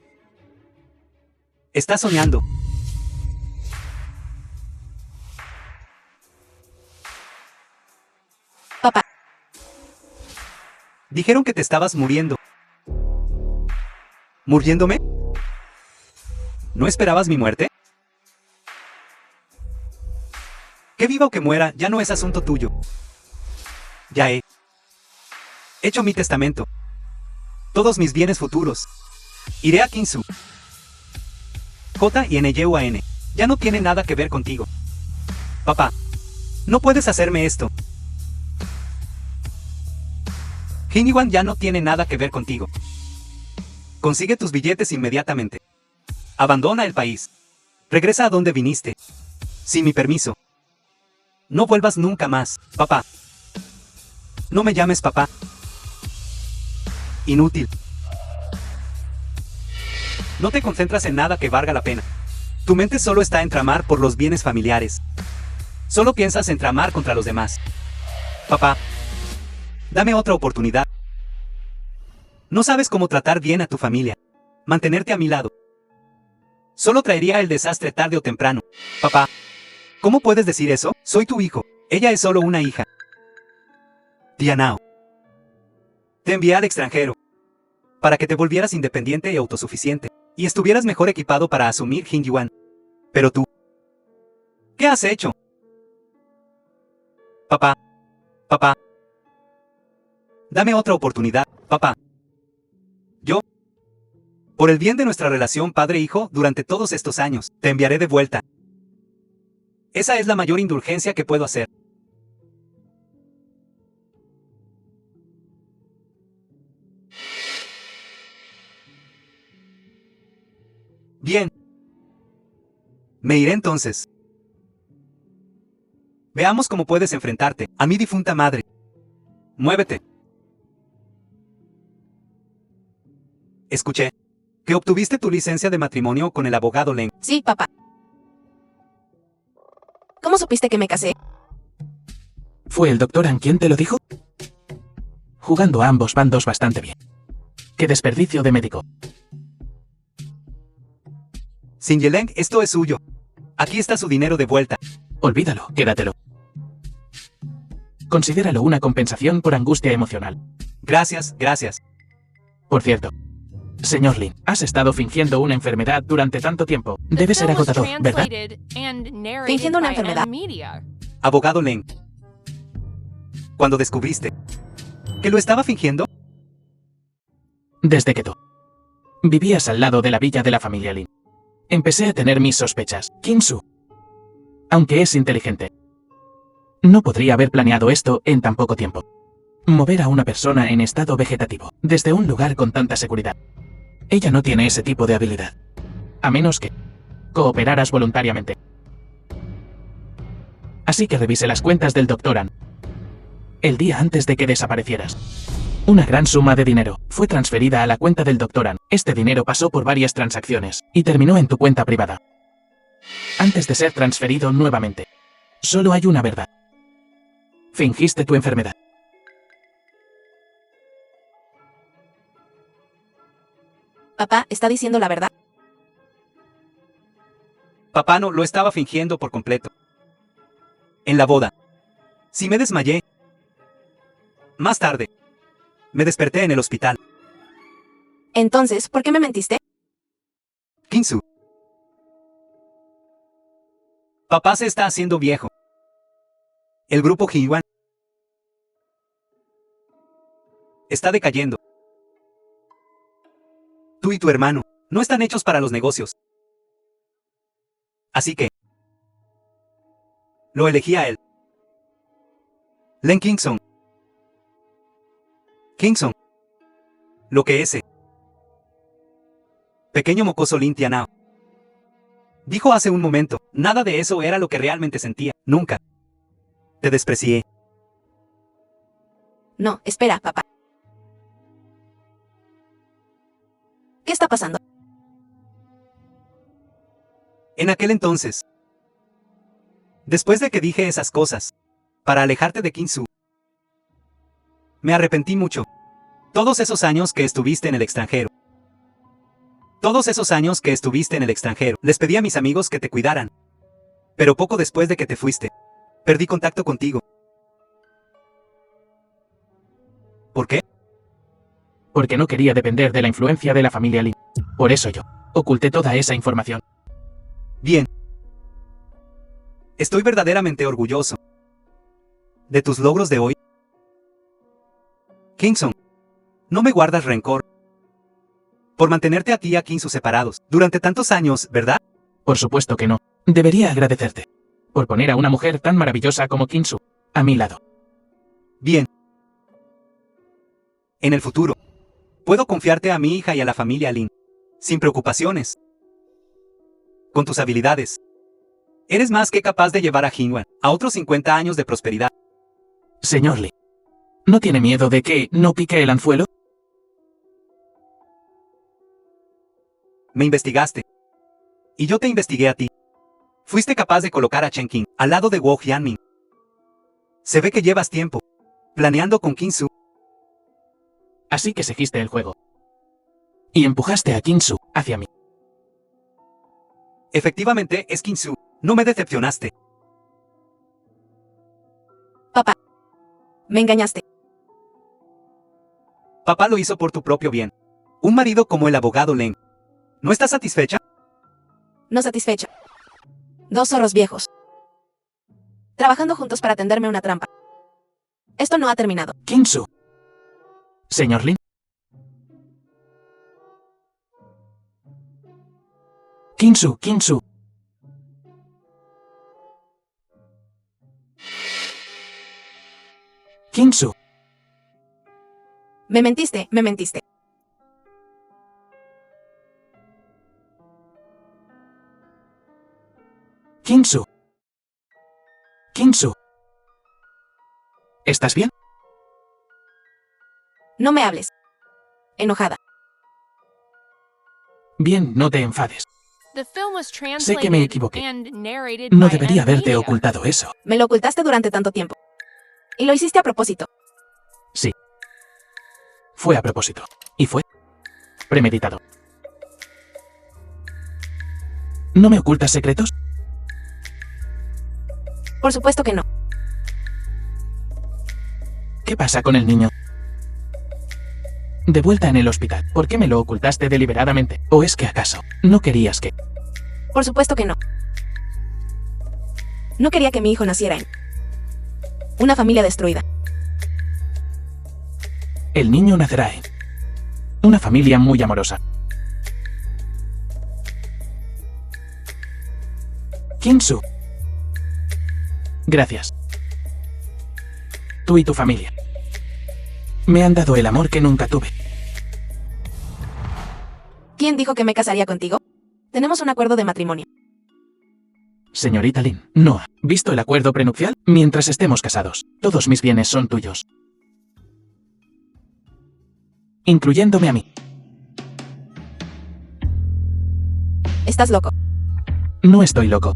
Está soñando. Papá. Dijeron que te estabas muriendo. ¿Muriéndome? ¿No esperabas mi muerte? Que viva o que muera ya no es asunto tuyo. Ya he hecho mi testamento. Todos mis bienes futuros. Iré a Kinsu. J y N llevo a N. Ya no tiene nada que ver contigo. Papá, no puedes hacerme esto. Hiniwan ya no tiene nada que ver contigo. Consigue tus billetes inmediatamente. Abandona el país. Regresa a donde viniste. Sin mi permiso. No vuelvas nunca más, papá. No me llames papá. Inútil. No te concentras en nada que valga la pena. Tu mente solo está en tramar por los bienes familiares. Solo piensas en tramar contra los demás. Papá, dame otra oportunidad. No sabes cómo tratar bien a tu familia. Mantenerte a mi lado. Solo traería el desastre tarde o temprano. Papá, ¿cómo puedes decir eso? Soy tu hijo. Ella es solo una hija. Tianao. Te envié al extranjero. Para que te volvieras independiente y autosuficiente. Y estuvieras mejor equipado para asumir Jin Yuan. Pero tú, ¿qué has hecho? Papá. Papá. Dame otra oportunidad, papá. Yo, por el bien de nuestra relación padre-hijo durante todos estos años, te enviaré de vuelta. Esa es la mayor indulgencia que puedo hacer. Bien. Me iré entonces. Veamos cómo puedes enfrentarte a mi difunta madre. Muévete. Escuché que obtuviste tu licencia de matrimonio con el abogado Len. Sí, papá. ¿Cómo supiste que me casé? ¿Fue el doctor An quien te lo dijo? Jugando a ambos bandos bastante bien. ¡Qué desperdicio de médico! Sin Yeleng, esto es suyo. Aquí está su dinero de vuelta. Olvídalo, quédatelo. Considéralo una compensación por angustia emocional. Gracias, gracias. Por cierto, señor Lin, has estado fingiendo una enfermedad durante tanto tiempo. The Debe ser film was agotador, ¿verdad? translated and narrated Fingiendo una by enfermedad. Media. Abogado Leng. Cuando descubriste que lo estaba fingiendo, Desde que tú vivías al lado de la villa de la familia Lin, empecé a tener mis sospechas. Kim-Su, aunque es inteligente, no podría haber planeado esto en tan poco tiempo. Mover a una persona en estado vegetativo desde un lugar con tanta seguridad. Ella no tiene ese tipo de habilidad. A menos que cooperaras voluntariamente. Así que revise las cuentas del Dr. An. El día antes de que desaparecieras. Una gran suma de dinero fue transferida a la cuenta del Dr. An. Este dinero pasó por varias transacciones y terminó en tu cuenta privada. Antes de ser transferido nuevamente. Solo hay una verdad. Fingiste tu enfermedad. Papá, ¿está diciendo la verdad? papá no lo estaba fingiendo por completo. En la boda. Sí me desmayé. Más tarde. Me desperté en el hospital. Entonces, ¿por qué me mentiste? Kinsu. Papá se está haciendo viejo. El grupo Hyuan está decayendo. Tú y tu hermano no están hechos para los negocios. Así que lo elegí a él. Len Kingson. Kingson. Lo que ese pequeño mocoso Lin Tianao dijo hace un momento, nada de eso era lo que realmente sentía, nunca. Te desprecié. No, espera, papá. ¿Qué está pasando? En aquel entonces, después de que dije esas cosas, para alejarte de Kinsu, me arrepentí mucho. Todos esos años que estuviste en el extranjero. Todos esos años que estuviste en el extranjero, les pedí a mis amigos que te cuidaran. Pero poco después de que te fuiste, perdí contacto contigo. ¿Por qué? Porque no quería depender de la influencia de la familia Lin. Por eso yo oculté toda esa información. Bien. Estoy verdaderamente orgulloso de tus logros de hoy. Kingson, no me guardas rencor por mantenerte a ti y a Kinsu separados durante tantos años, ¿verdad? Por supuesto que no. Debería agradecerte por poner a una mujer tan maravillosa como Kinsu a mi lado. Bien. En el futuro, puedo confiarte a mi hija y a la familia Lin, sin preocupaciones. Con tus habilidades, eres más que capaz de llevar a Hyuan a otros 50 años de prosperidad. Señor Lee, ¿no tiene miedo de que no pique el anzuelo? Me investigaste. Y yo te investigué a ti. Fuiste capaz de colocar a Chen Qing al lado de Wu Jianmin. Se ve que llevas tiempo planeando con Kinsu. Así que seguiste el juego. Y empujaste a Kinsu hacia mí. Efectivamente, es Kinsu. No me decepcionaste. Papá. Me engañaste. Papá lo hizo por tu propio bien. Un marido como el abogado Len. ¿No estás satisfecha? No satisfecha. Dos zorros viejos. Trabajando juntos para tenderme una trampa. Esto no ha terminado. Kinsu. Señor Lin. Kinsu, Kinsu. Kinsu. Me mentiste, me mentiste. Kinsu. Kinsu. ¿Estás bien? No me hables. Enojada. Bien, no te enfades. The film was Sé que me translated equivoqué. and narrated No by debería M haberte Media. ocultado eso. Me lo ocultaste durante tanto tiempo. Y lo hiciste a propósito. Sí. Fue a propósito. Y fue premeditado. ¿No me ocultas secretos? Por supuesto que no. ¿Qué pasa con el niño? De vuelta en el hospital, ¿por qué me lo ocultaste deliberadamente? ¿O es que acaso no querías que... Por supuesto que no. No quería que mi hijo naciera en una familia destruida. El niño nacerá en una familia muy amorosa? Kinsu. Gracias. Tú y tu familia me han dado el amor que nunca tuve. ¿Quién dijo que me casaría contigo? Tenemos un acuerdo de matrimonio. Señorita Lin, no ha visto el acuerdo prenupcial. Mientras estemos casados, todos mis bienes son tuyos. Incluyéndome a mí. Estás loco. No estoy loco.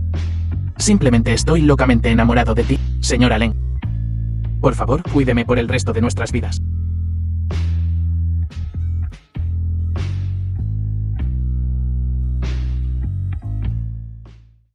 Simplemente estoy locamente enamorado de ti, señora Len. Por favor, cuídeme por el resto de nuestras vidas.